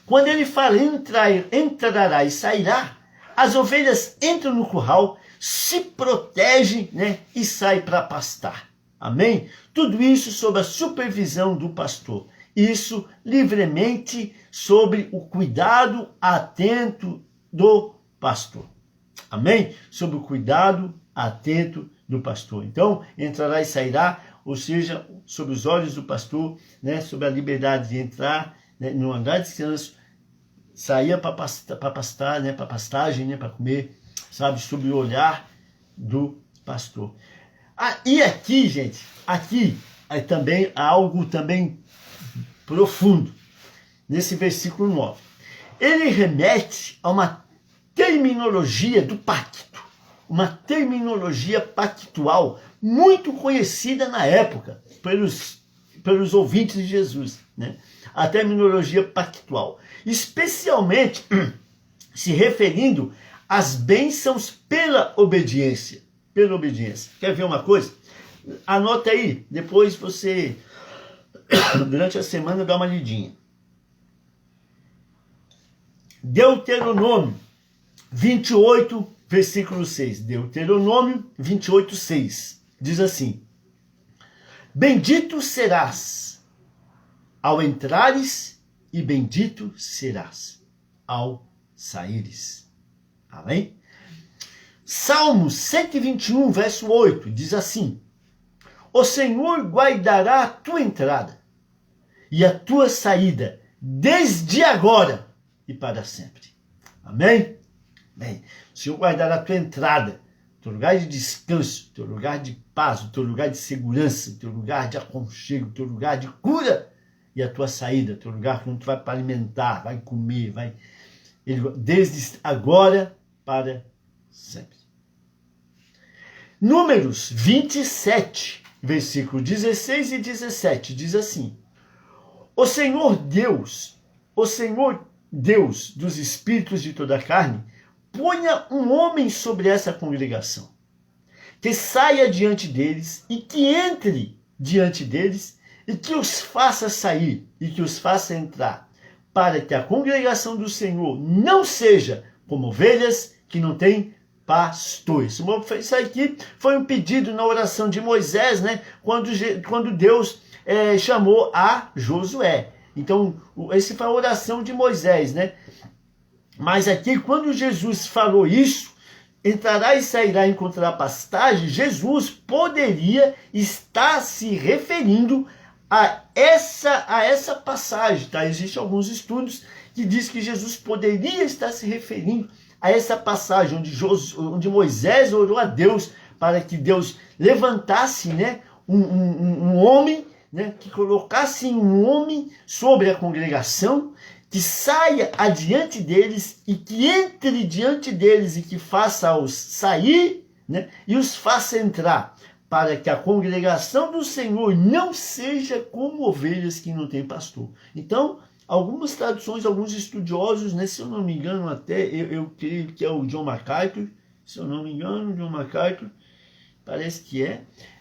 Quando ele fala entrará e sairá, as ovelhas entram no curral, se protegem, né, e saem para pastar. Amém? Tudo isso sob a supervisão do pastor. Isso livremente sobre o cuidado atento do pastor. Amém? Sob o cuidado atento do pastor. Então, entrará e sairá, ou seja, sob os olhos do pastor, né, sob a liberdade de entrar, né, no andar de descanso, saía para pastar, né, para pastagem, né, para comer, sabe, sob o olhar do pastor. E aqui, gente, aqui é também algo também profundo, nesse versículo 9. Ele remete a uma terminologia do pacto, uma terminologia pactual muito conhecida na época pelos ouvintes de Jesus, né? A terminologia pactual, especialmente se referindo às bênçãos pela obediência. Pela obediência. Quer ver uma coisa? Anota aí, depois você, durante a semana, dá uma lidinha. Deuteronômio 28, versículo 6. Deuteronômio 28, 6. Diz assim: bendito serás ao entrares e bendito serás ao saíres. Amém? Salmo 121, verso 8, diz assim: o Senhor guardará a tua entrada e a tua saída, desde agora e para sempre. Amém? Bem, o Senhor guardará a tua entrada, teu lugar de descanso, teu lugar de paz, teu lugar de segurança, teu lugar de aconchego, teu lugar de cura, e a tua saída, teu lugar onde tu vai para alimentar, vai comer, desde agora para sempre. Números 27, versículo 16 e 17, diz assim: o Senhor Deus dos espíritos de toda a carne, ponha um homem sobre essa congregação, que saia diante deles e que entre diante deles e que os faça sair e que os faça entrar, para que a congregação do Senhor não seja como ovelhas que não têm pastor. Isso aqui foi um pedido na oração de Moisés, né? Quando Deus chamou a Josué. Então, essa foi a oração de Moisés, né? Mas aqui, quando Jesus falou isso, entrará e sairá e encontrará pastagem, Jesus poderia estar se referindo a essa passagem, tá? Existem alguns estudos que dizem que Jesus poderia estar se referindo a essa passagem onde Moisés orou a Deus para que Deus levantasse, né, um homem, né, que colocasse um homem sobre a congregação, que saia adiante deles e que entre diante deles e que faça-os sair, né, e os faça entrar, para que a congregação do Senhor não seja como ovelhas que não têm pastor. Então, algumas traduções, alguns estudiosos, né, se eu não me engano, até eu creio que é o John MacArthur, se eu não me engano, John MacArthur, parece que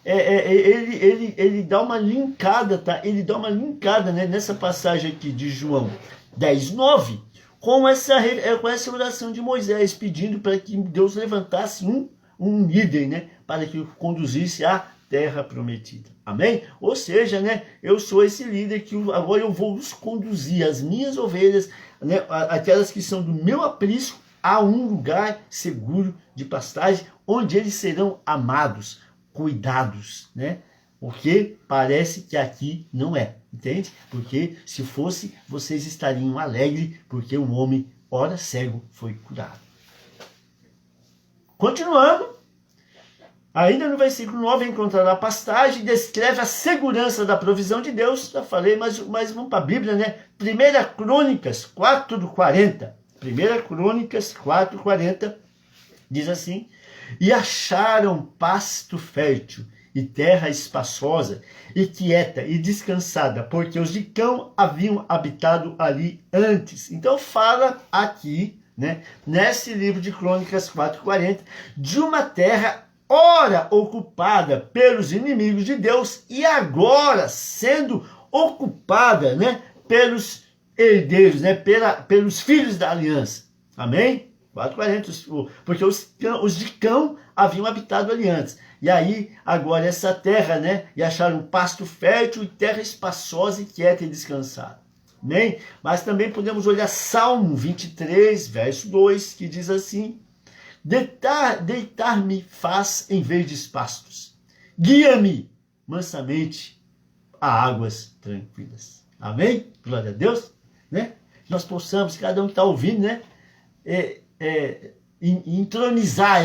ele dá uma linkada, tá? Ele dá uma linkada, né, nessa passagem aqui de João 10:9, com essa oração de Moisés, pedindo para que Deus levantasse um líder, né, para que conduzisse a terra prometida. Amém? Ou seja, né, eu sou esse líder que agora eu vou os conduzir, as minhas ovelhas, né, aquelas que são do meu aprisco, a um lugar seguro de pastagem, onde eles serão amados, cuidados, né? Porque parece que aqui não é, entende? Porque se fosse, vocês estariam alegres, porque um homem, ora cego, foi curado. Continuando, ainda no versículo 9, encontrará a pastagem, descreve a segurança da provisão de Deus. Já falei, mas vamos para a Bíblia, né? 1 Crônicas 4:40. 1 Crônicas 4:40 diz assim: e acharam pasto fértil e terra espaçosa, e quieta e descansada, porque os de Cão haviam habitado ali antes. Então fala aqui, né, nesse livro de Crônicas 4:40, de uma terra ora ocupada pelos inimigos de Deus e agora sendo ocupada, né, pelos herdeiros, né, pelos filhos da aliança. Amém? 4:40, porque os de Cão haviam habitado ali antes. E aí, agora essa terra, né, e acharam pasto fértil e terra espaçosa e quieta e descansada. Amém? Mas também podemos olhar Salmo 23, verso 2, que diz assim: deitar-me faz em verdes pastos, guia-me mansamente a águas tranquilas. Amém? Glória a Deus, né? Nós possamos, cada um que está ouvindo, né, entronizar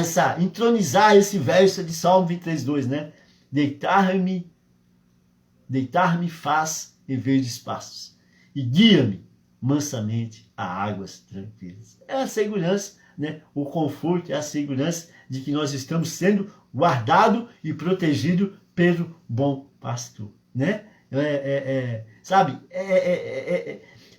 esse verso de Salmo 23:2, né? Deitar-me faz em verdes pastos e guia-me mansamente a águas tranquilas. É a segurança, né? O conforto, é a segurança de que nós estamos sendo guardados e protegidos pelo bom pastor, né? Sabe?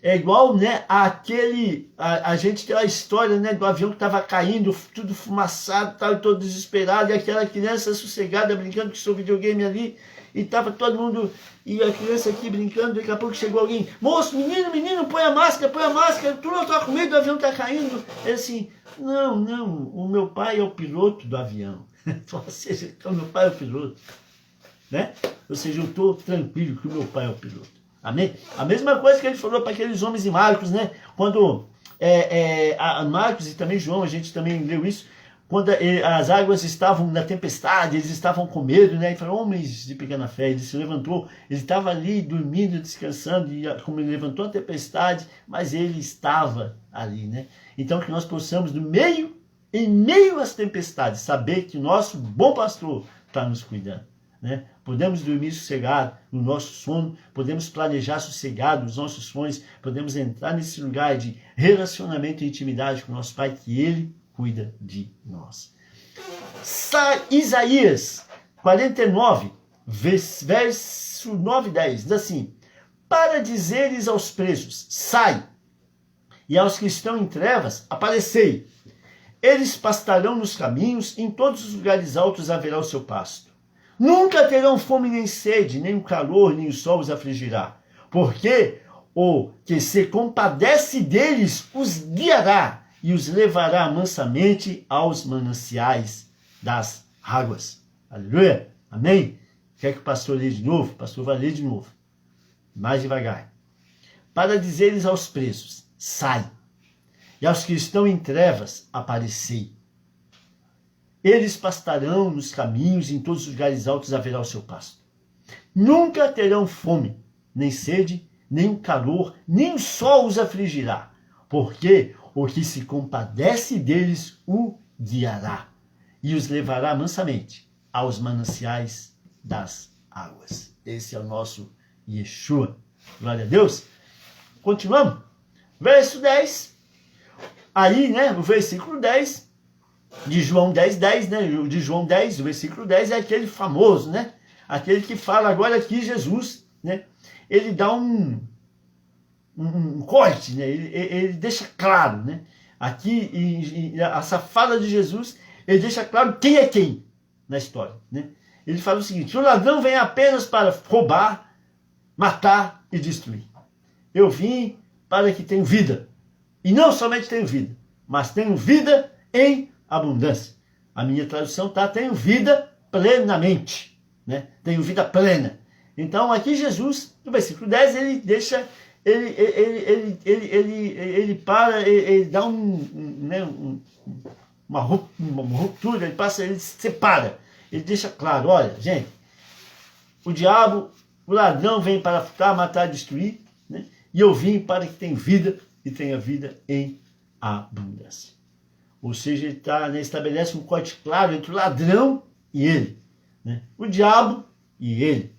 É igual, né, a gente tem a história, né, do avião que estava caindo, tudo fumaçado, tal, todo desesperado, e aquela criança sossegada brincando com seu videogame ali, e estava todo mundo, e a criança aqui brincando, daqui a pouco chegou alguém: moço, menino, põe a máscara, tu não está com medo, do avião está caindo? Ele assim: não, o meu pai é o piloto do avião. Ou seja, então meu pai é o piloto, né? Ou seja, eu estou tranquilo que o meu pai é o piloto. Amém? A mesma coisa que ele falou para aqueles homens em Marcos, né? Quando Marcos e também João, a gente também leu isso, quando as águas estavam na tempestade, eles estavam com medo, né? E falou: homens de pequena fé. Ele se levantou, ele estava ali dormindo, descansando, e como ele levantou a tempestade, mas ele estava ali, né? Então que nós possamos, em meio às tempestades, saber que o nosso bom pastor está nos cuidando, né? Podemos dormir sossegado no nosso sono, podemos planejar sossegado os nossos sonhos, podemos entrar nesse lugar de relacionamento e intimidade com o nosso Pai, que Ele cuida de nós. Isaías 49, verso 9 e 10, diz assim: para dizeres aos presos, sai, e aos que estão em trevas, aparecei. Eles pastarão nos caminhos, em todos os lugares altos haverá o seu pasto. Nunca terão fome nem sede, nem o calor, nem o sol os afligirá. Porque o que se compadece deles os guiará e os levará mansamente aos mananciais das águas. Aleluia! Amém? Quer que o pastor leia de novo? O pastor vai ler de novo. Mais devagar. Para dizeres aos presos, sai. E aos que estão em trevas, aparecei. Eles pastarão nos caminhos, em todos os lugares altos haverá o seu pasto. Nunca terão fome, nem sede, nem o calor, nem o sol os afligirá, porque o que se compadece deles o guiará e os levará mansamente aos mananciais das águas. Esse é o nosso Yeshua. Glória a Deus. Continuamos. Verso 10. Aí, né, no versículo 10, de João 10:10, né? De João 10, o versículo 10 é aquele famoso, né? Aquele que fala agora aqui Jesus, né? Ele dá um corte, né? Ele deixa claro, né? Aqui, essa fala de Jesus, ele deixa claro quem é quem na história, né? Ele fala o seguinte: o ladrão vem apenas para roubar, matar e destruir. Eu vim para que tenham vida. E não somente tenham vida, mas tenham vida em abundância. A minha tradução tá: tenho vida plenamente, né? Tenho vida plena. Então aqui Jesus, no versículo 10, ele deixa, ele dá uma ruptura, ele separa. Ele deixa claro: olha, gente, o diabo, o ladrão vem para furtar, matar, destruir, né? E eu vim para que tenha vida e tenha vida em abundância. Ou seja, ele estabelece um corte claro entre o ladrão e ele, né? O diabo e ele.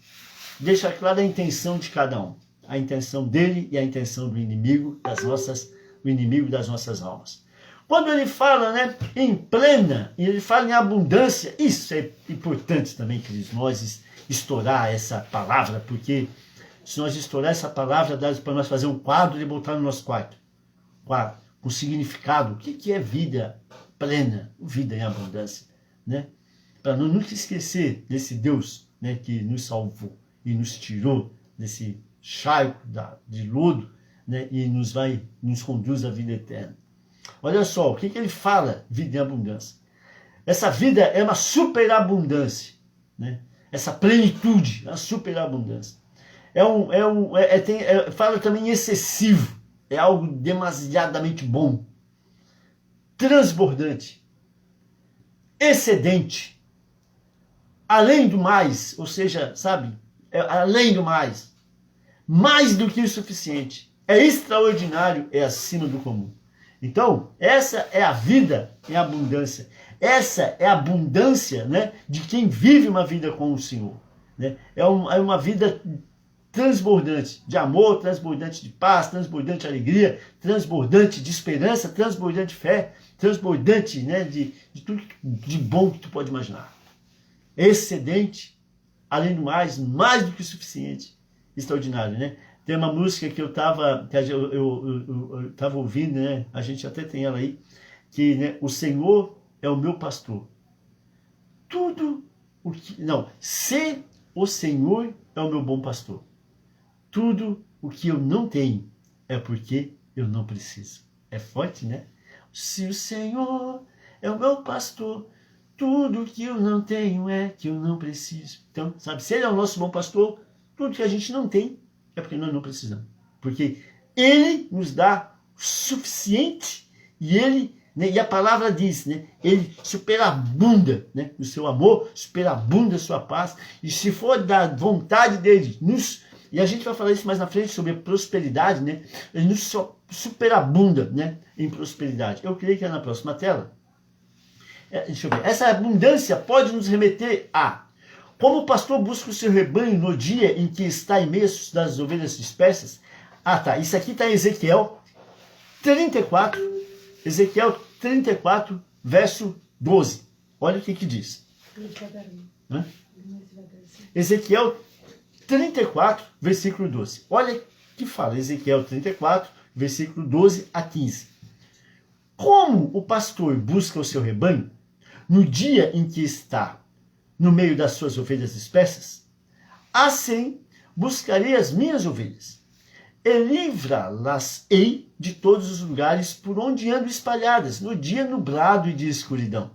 Deixa clara a intenção de cada um. A intenção dele e a intenção do inimigo das nossas almas. Quando ele fala, né, em plena, e ele fala em abundância, isso é importante também, queridos, nós estourar essa palavra, porque se nós estourar essa palavra, dá para nós fazer um quadro e botar no nosso quarto. Quadro, com significado. O que é vida plena, vida em abundância, né? Para não nunca esquecer desse Deus, né, que nos salvou e nos tirou desse charco de lodo, né, e nos conduz à vida eterna. Olha só, o que ele fala, vida em abundância. Essa vida é uma superabundância, né? Essa plenitude, a superabundância. Fala também excessivo, é algo demasiadamente bom, transbordante, excedente, além do mais, ou seja, sabe, além do mais do que o suficiente, é extraordinário, é acima do comum. Então, essa é a vida em abundância. Essa é a abundância, né, de quem vive uma vida com o Senhor. Né? É uma vida transbordante de amor, transbordante de paz, transbordante de alegria, transbordante de esperança, transbordante de fé, transbordante, né, de tudo de bom que tu pode imaginar. Excedente, além do mais do que o suficiente. Extraordinário, né? Tem uma música que eu estava ouvindo, né? A gente até tem ela aí, que, né, o Senhor é o meu pastor. Se o Senhor é o meu bom pastor, tudo o que eu não tenho é porque eu não preciso. É forte, né? Se o Senhor é o meu pastor, tudo que eu não tenho é que eu não preciso. Então, sabe, se ele é o nosso bom pastor, tudo que a gente não tem é porque nós não precisamos. Porque ele nos dá o suficiente e ele, né, e a palavra diz, né, ele superabunda, né, no seu amor, superabunda a sua paz. E se for da vontade dele, e a gente vai falar isso mais na frente sobre a prosperidade, né, ele nos superabunda, né, em prosperidade. Eu creio que é na próxima tela. Deixa eu ver. Essa abundância pode nos remeter a como o pastor busca o seu rebanho no dia em que está em meio das ovelhas dispersas. Isso aqui está em Ezequiel 34, verso 12. Olha o que diz. Ezequiel 34, versículo 12. Olha o que fala Ezequiel 34, versículo 12 a 15. Como o pastor busca o seu rebanho no dia em que está no meio das suas ovelhas dispersas, assim buscarei as minhas ovelhas, e livrá-las-ei de todos os lugares por onde ando espalhadas, no dia nublado e de escuridão.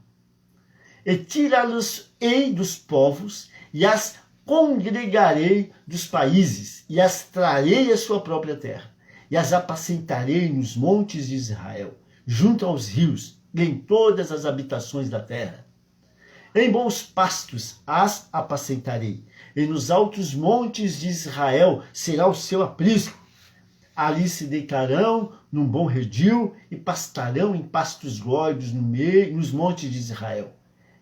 E tirá-las-ei dos povos, e as congregarei dos países, e as trarei à sua própria terra, e as apacentarei nos montes de Israel, junto aos rios, e em todas as habitações da terra. Em bons pastos as apacentarei, e nos altos montes de Israel será o seu aprisco. Ali se deitarão num bom redil e pastarão em pastos gordos nos montes de Israel.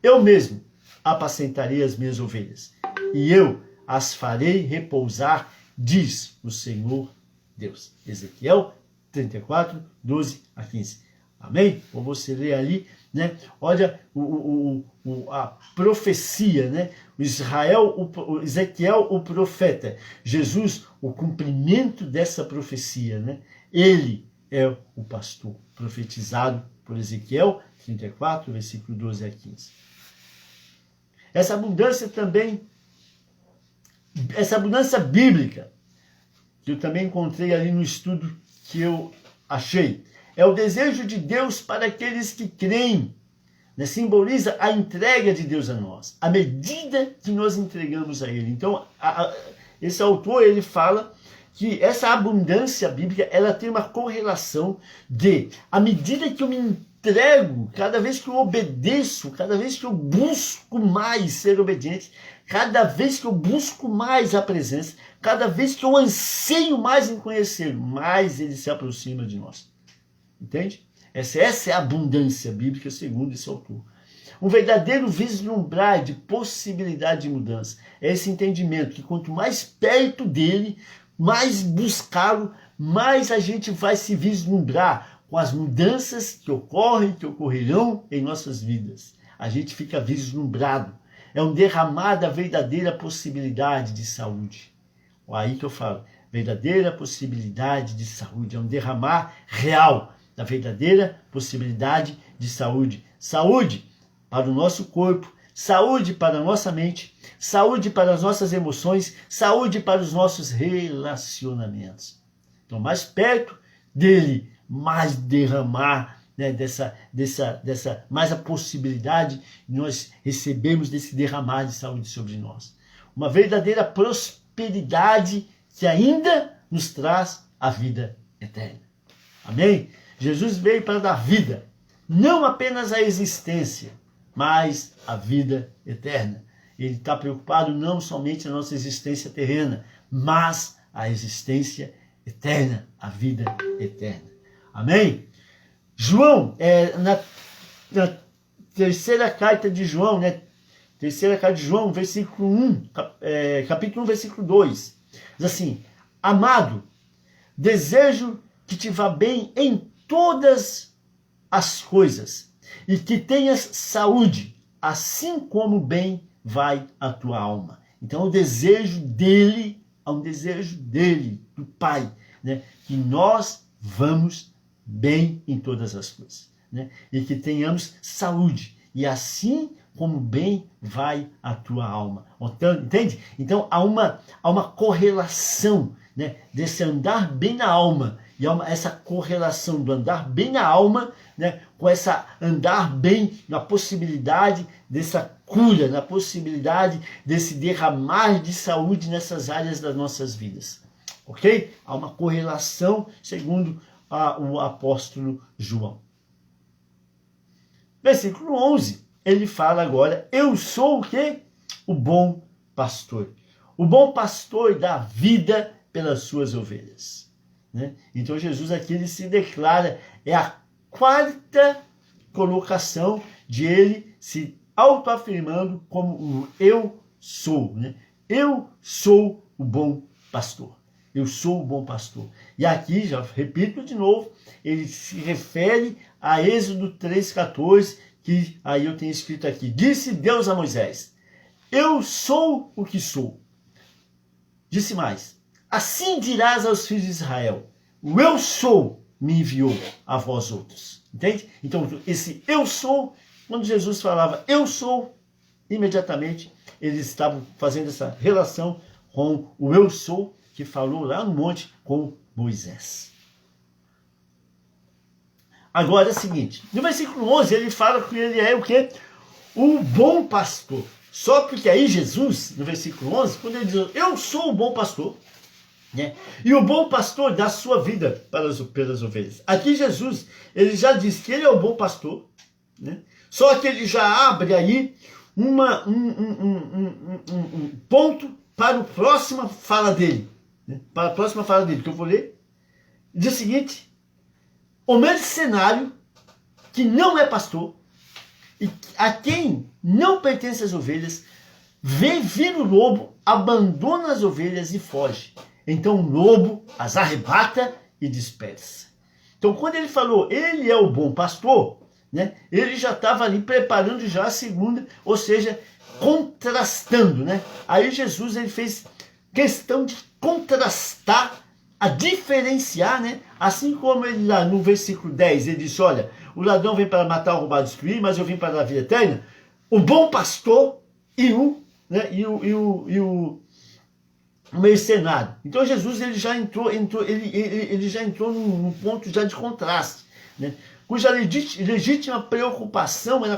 Eu mesmo apacentarei as minhas ovelhas, e eu as farei repousar, diz o Senhor Deus. Ezequiel 34, 12 a 15. Amém? Ou você lê ali, né? Olha a profecia, né? Ezequiel, o profeta. Jesus, o cumprimento dessa profecia, né? Ele é o pastor profetizado por Ezequiel 34, versículo 12 a 15. Essa abundância também, essa abundância bíblica, que eu também encontrei ali no estudo que eu achei, é o desejo de Deus para aqueles que creem, né? Simboliza a entrega de Deus a nós, à medida que nós entregamos a Ele. Então, esse autor, ele fala que essa abundância bíblica, ela tem uma correlação de, à medida que eu me entrego, cada vez que eu obedeço, cada vez que eu busco mais ser obediente, cada vez que eu busco mais a presença, cada vez que eu anseio mais em conhecer, mais Ele se aproxima de nós. Entende? Essa é a abundância bíblica, segundo esse autor. Um verdadeiro vislumbrar de possibilidade de mudança. É esse entendimento que quanto mais perto dele, mais buscá-lo, mais a gente vai se vislumbrar com as mudanças que ocorrem, que ocorrerão em nossas vidas. A gente fica vislumbrado. É um derramar da verdadeira possibilidade de saúde. Aí que eu falo, verdadeira possibilidade de saúde. É um derramar real da verdadeira possibilidade de saúde. Saúde para o nosso corpo, saúde para a nossa mente, saúde para as nossas emoções, saúde para os nossos relacionamentos. Então, mais perto dele, mais derramar, né, mais a possibilidade de nós recebermos desse derramar de saúde sobre nós. Uma verdadeira prosperidade que ainda nos traz a vida eterna. Amém? Jesus veio para dar vida, não apenas a existência, mas a vida eterna. Ele está preocupado não somente na nossa existência terrena, mas a existência eterna, a vida eterna. Amém? João, na terceira carta de João, né? Terceira carta de João, versículo 1, capítulo 1, versículo 2. Diz assim: amado, desejo que te vá bem em todas as coisas e que tenhas saúde, assim como bem vai a tua alma. Então, o desejo dele, é um desejo dele, do Pai, né? Que nós vamos bem em todas as coisas, né? E que tenhamos saúde, e assim como bem vai a tua alma. Entende? Então, há uma correlação, né, desse andar bem na alma, e essa correlação do andar bem na alma, né, com essa andar bem na possibilidade dessa cura, na possibilidade desse derramar de saúde nessas áreas das nossas vidas. Ok? Há uma correlação, segundo o apóstolo João. Versículo 11, ele fala agora: eu sou o quê? O bom pastor. O bom pastor dá vida pelas suas ovelhas. Né? Então Jesus aqui ele se declara, é a quarta colocação de ele se autoafirmando como o eu sou. Né? Eu sou o bom pastor. Eu sou o bom pastor. E aqui, já repito de novo, ele se refere a Êxodo 3,14, que aí eu tenho escrito aqui: disse Deus a Moisés: eu sou o que sou. Disse mais: assim dirás aos filhos de Israel: o eu sou me enviou a vós outros. Entende? Então, esse eu sou, quando Jesus falava eu sou, imediatamente eles estavam fazendo essa relação com o eu sou que falou lá no monte com Moisés. Agora é o seguinte, no versículo 11 ele fala que ele é o quê? O bom pastor. Só porque aí Jesus, no versículo 11, quando ele diz eu sou o bom pastor, né? E o bom pastor dá sua vida pelas ovelhas. Aqui Jesus, ele já diz que ele é o bom pastor, né? Só que ele já abre aí um ponto para a próxima fala dele. Né? Para a próxima fala dele, que eu vou ler. Diz o seguinte: o mercenário que não é pastor e a quem não pertence as ovelhas, vê vir o lobo, abandona as ovelhas e foge. Então o lobo as arrebata e dispersa. Então quando ele falou, ele é o bom pastor, né, ele já estava ali preparando já a segunda, ou seja, contrastando. Né? Aí Jesus ele fez questão de contrastar, a diferenciar, né? Assim como ele lá no versículo 10, ele disse, olha, o ladrão vem para matar, roubar, destruir, mas eu vim para a vida eterna. O bom pastor e o mercenário. Então Jesus ele já entrou num ponto já de contraste, né? Cuja legítima preocupação era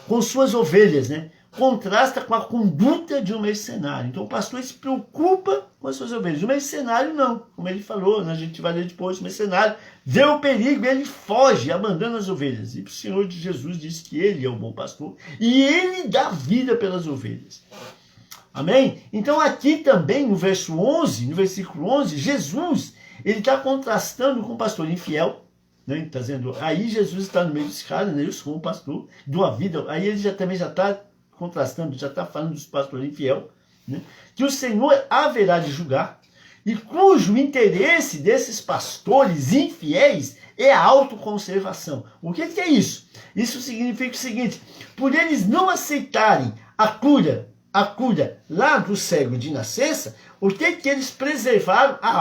com suas ovelhas, né? Contrasta com a conduta de um mercenário. Então o pastor se preocupa com as suas ovelhas. O mercenário não, como ele falou, né? A gente vai ler depois, o mercenário vê o perigo e ele foge, abandona as ovelhas. E o Senhor de Jesus diz que ele é o bom pastor e ele dá vida pelas ovelhas. Amém? Então aqui também no verso 11, no versículo 11, Jesus, ele está contrastando com o pastor infiel, né? Tá dizendo, aí Jesus está no meio dos caras, né? Eu sou um pastor, dou a vida, aí ele também já está contrastando, já está falando dos pastores infiel, né? Que o Senhor haverá de julgar e cujo interesse desses pastores infiéis é a autoconservação. O que é isso? Isso significa o seguinte: por eles não aceitarem a cura lá do cego de nascença, o que eles preservaram? A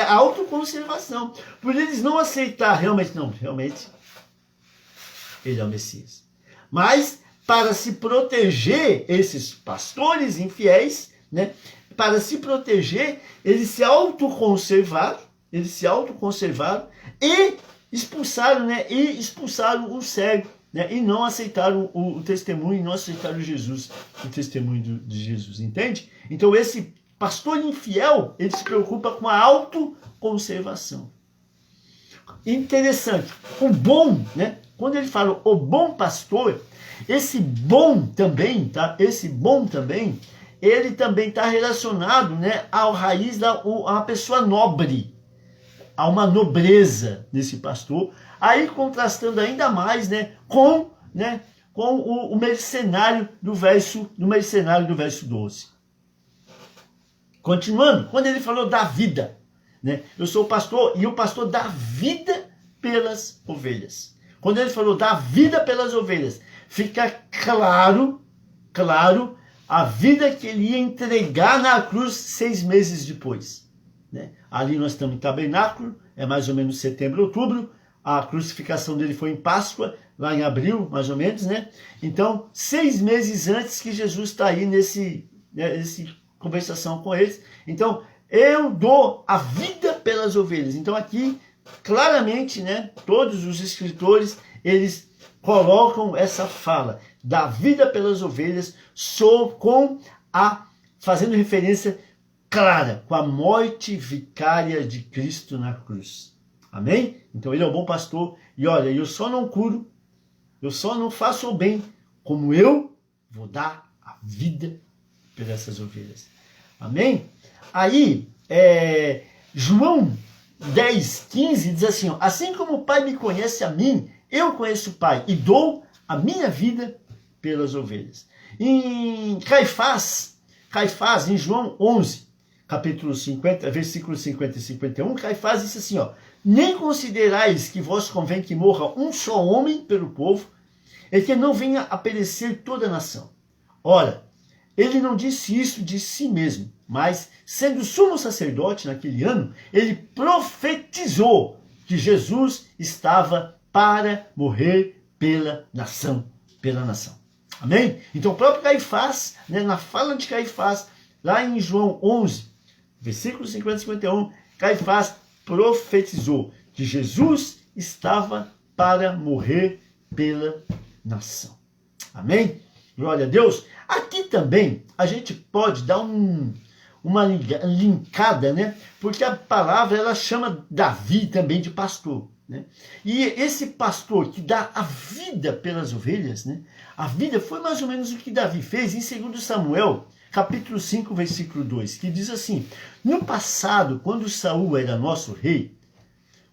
autoconservação. Por eles não aceitar realmente ele é o Messias. Mas para se proteger esses pastores infiéis, né? Para se proteger, eles se autoconservaram e expulsaram, né? E expulsaram o cego, né? E não aceitaram o testemunho, não aceitaram o testemunho de Jesus, entende? Então esse pastor infiel, ele se preocupa com a autoconservação. Interessante, o bom, né? Quando ele fala o bom pastor, esse bom também, tá? Esse bom também, ele também está relacionado, né, ao raiz a uma pessoa nobre, a uma nobreza desse pastor, aí contrastando ainda mais, né, com o mercenário do verso 12. Continuando, quando ele falou da vida, né, eu sou o pastor e o pastor dá vida pelas ovelhas. Quando ele falou da vida pelas ovelhas, fica claro a vida que ele ia entregar na cruz 6 meses depois, né? Ali nós estamos em tabernáculo, é mais ou menos setembro, outubro. A crucificação dele foi em Páscoa, lá em abril, mais ou menos, né? Então, 6 meses antes que Jesus está aí nesse conversação com eles. Então, eu dou a vida pelas ovelhas. Então, aqui, claramente, né, todos os escritores, eles colocam essa fala da vida pelas ovelhas, fazendo referência clara com a morte vicária de Cristo na cruz. Amém? Então ele é o bom pastor. E olha, eu só não curo, eu só não faço o bem, como eu vou dar a vida pelas ovelhas. Amém? Aí, João 10:15 diz assim, ó, assim como o Pai me conhece a mim, eu conheço o Pai e dou a minha vida pelas ovelhas. Em Caifás, em João 11, capítulo 50, versículos 50 e 51, Caifás disse assim, ó, nem considerais que vos convém que morra um só homem pelo povo, e que não venha a perecer toda a nação. Ora, ele não disse isso de si mesmo, mas, sendo sumo sacerdote naquele ano, ele profetizou que Jesus estava para morrer pela nação. Amém? Então o próprio Caifás, né, na fala de Caifás, lá em João 11, versículos 50 e 51, Caifás profetizou que Jesus estava para morrer pela nação. Amém? Glória a Deus. Aqui também a gente pode dar uma linkada, né? Porque a palavra ela chama Davi também de pastor, né? E esse pastor que dá a vida pelas ovelhas, né? A vida foi mais ou menos o que Davi fez em 2 Samuel, capítulo 5, versículo 2, que diz assim, no passado, quando Saul era nosso rei,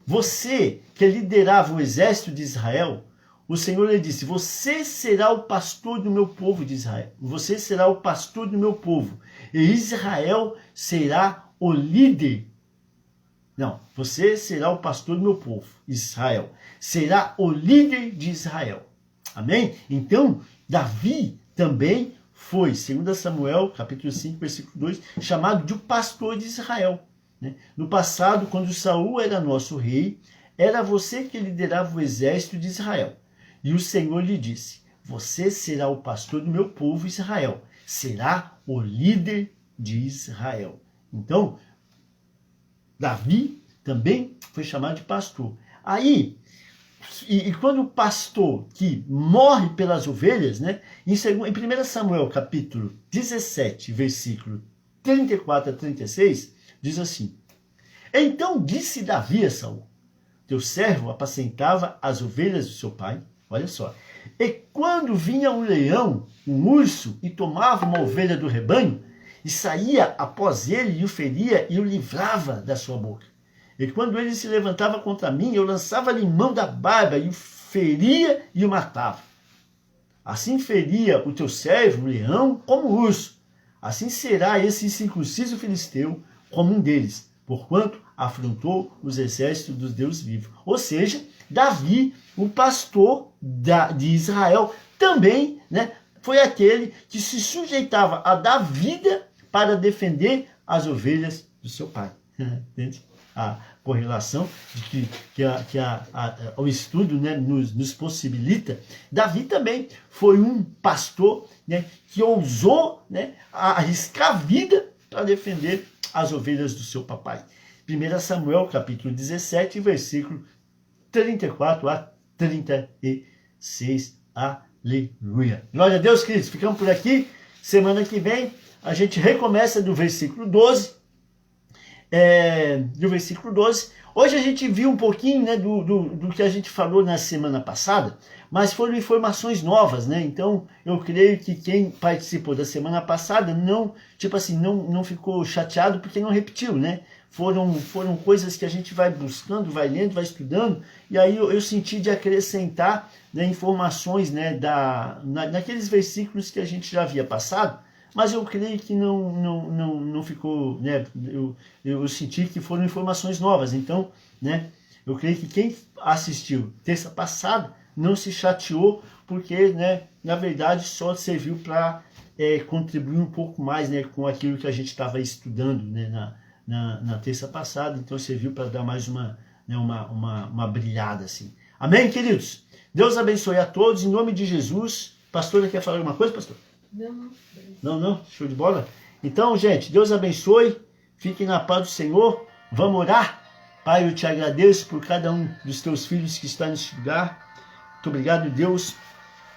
você que liderava o exército de Israel, o Senhor lhe disse, você será o pastor do meu povo de Israel. Você será o pastor do meu povo. E Israel será o líder. Não, você será o pastor do meu povo. Israel será o líder de Israel. Amém? Então, Davi também foi, 2 Samuel, capítulo 5, versículo 2, chamado de pastor de Israel. Né? No passado, quando Saul era nosso rei, era você que liderava o exército de Israel. E o Senhor lhe disse, você será o pastor do meu povo Israel, será o líder de Israel. Então, Davi também foi chamado de pastor. Aí, e quando o pastor que morre pelas ovelhas, né, em 1 Samuel capítulo 17, versículo 34 a 36, diz assim, então disse Davi a Saul, teu servo apacentava as ovelhas do seu pai, olha só. E quando vinha um leão, um urso, e tomava uma ovelha do rebanho, e saía após ele, e o feria, e o livrava da sua boca. E quando ele se levantava contra mim, eu lançava-lhe mão da barba, e o feria e o matava. Assim feria o teu servo, o leão, como o urso. Assim será esse incircunciso filisteu como um deles, porquanto afrontou os exércitos dos deuses vivos. Ou seja, Davi, o pastor de Israel, também, né, foi aquele que se sujeitava a dar vida para defender as ovelhas do seu pai. Entende? A correlação de o estudo, né, nos possibilita. Davi também foi um pastor, né, que ousou, né, arriscar a vida para defender as ovelhas do seu papai. 1 Samuel, capítulo 17, versículo 34 a 36. Aleluia. Glória a Deus, queridos. Ficamos por aqui. Semana que vem a gente recomeça do versículo 12. Hoje a gente viu um pouquinho, né, do que a gente falou na semana passada, mas foram informações novas, né? Então eu creio que quem participou da semana passada não ficou chateado porque não repetiu, né? Foram coisas que a gente vai buscando, vai lendo, vai estudando, e aí eu senti de acrescentar, né, informações, né, naqueles versículos que a gente já havia passado. Mas eu creio que não ficou, né? Eu senti que foram informações novas. Então, né, eu creio que quem assistiu terça passada não se chateou, porque, né, na verdade só serviu para contribuir um pouco mais, né, com aquilo que a gente estava estudando, né, na terça passada. Então serviu para dar mais uma brilhada assim. Amém, queridos? Deus abençoe a todos, em nome de Jesus. Pastora, quer falar alguma coisa, pastor? Não? Show de bola? Então, gente, Deus abençoe. Fiquem na paz do Senhor. Vamos orar? Pai, eu te agradeço por cada um dos teus filhos que está neste lugar. Muito obrigado, Deus,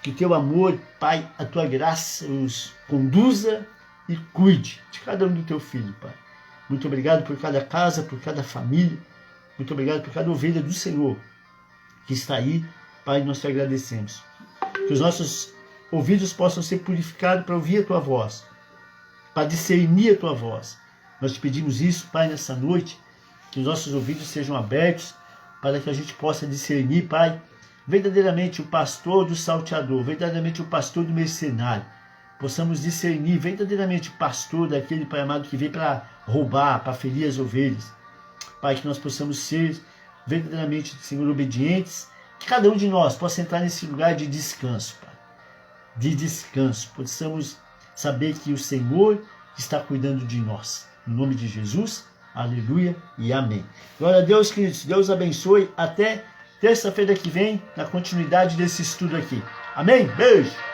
que o teu amor, Pai, a tua graça os conduza e cuide de cada um do teu filho, Pai. Muito obrigado por cada casa, por cada família. Muito obrigado por cada ovelha do Senhor que está aí. Pai, nós te agradecemos. Que os nossos ouvidos possam ser purificados para ouvir a tua voz, para discernir a tua voz. Nós te pedimos isso, Pai, nessa noite, que os nossos ouvidos sejam abertos para que a gente possa discernir, Pai, verdadeiramente o pastor do salteador, verdadeiramente o pastor do mercenário. Possamos discernir verdadeiramente o pastor daquele, Pai amado, que vem para roubar, para ferir as ovelhas. Pai, que nós possamos ser verdadeiramente, Senhor, obedientes, que cada um de nós possa entrar nesse lugar de descanso, Pai. De descanso, possamos saber que o Senhor está cuidando de nós. Em nome de Jesus, aleluia e amém. Glória a Deus, queridos. Deus abençoe. Até terça-feira que vem, na continuidade desse estudo aqui. Amém? Beijo!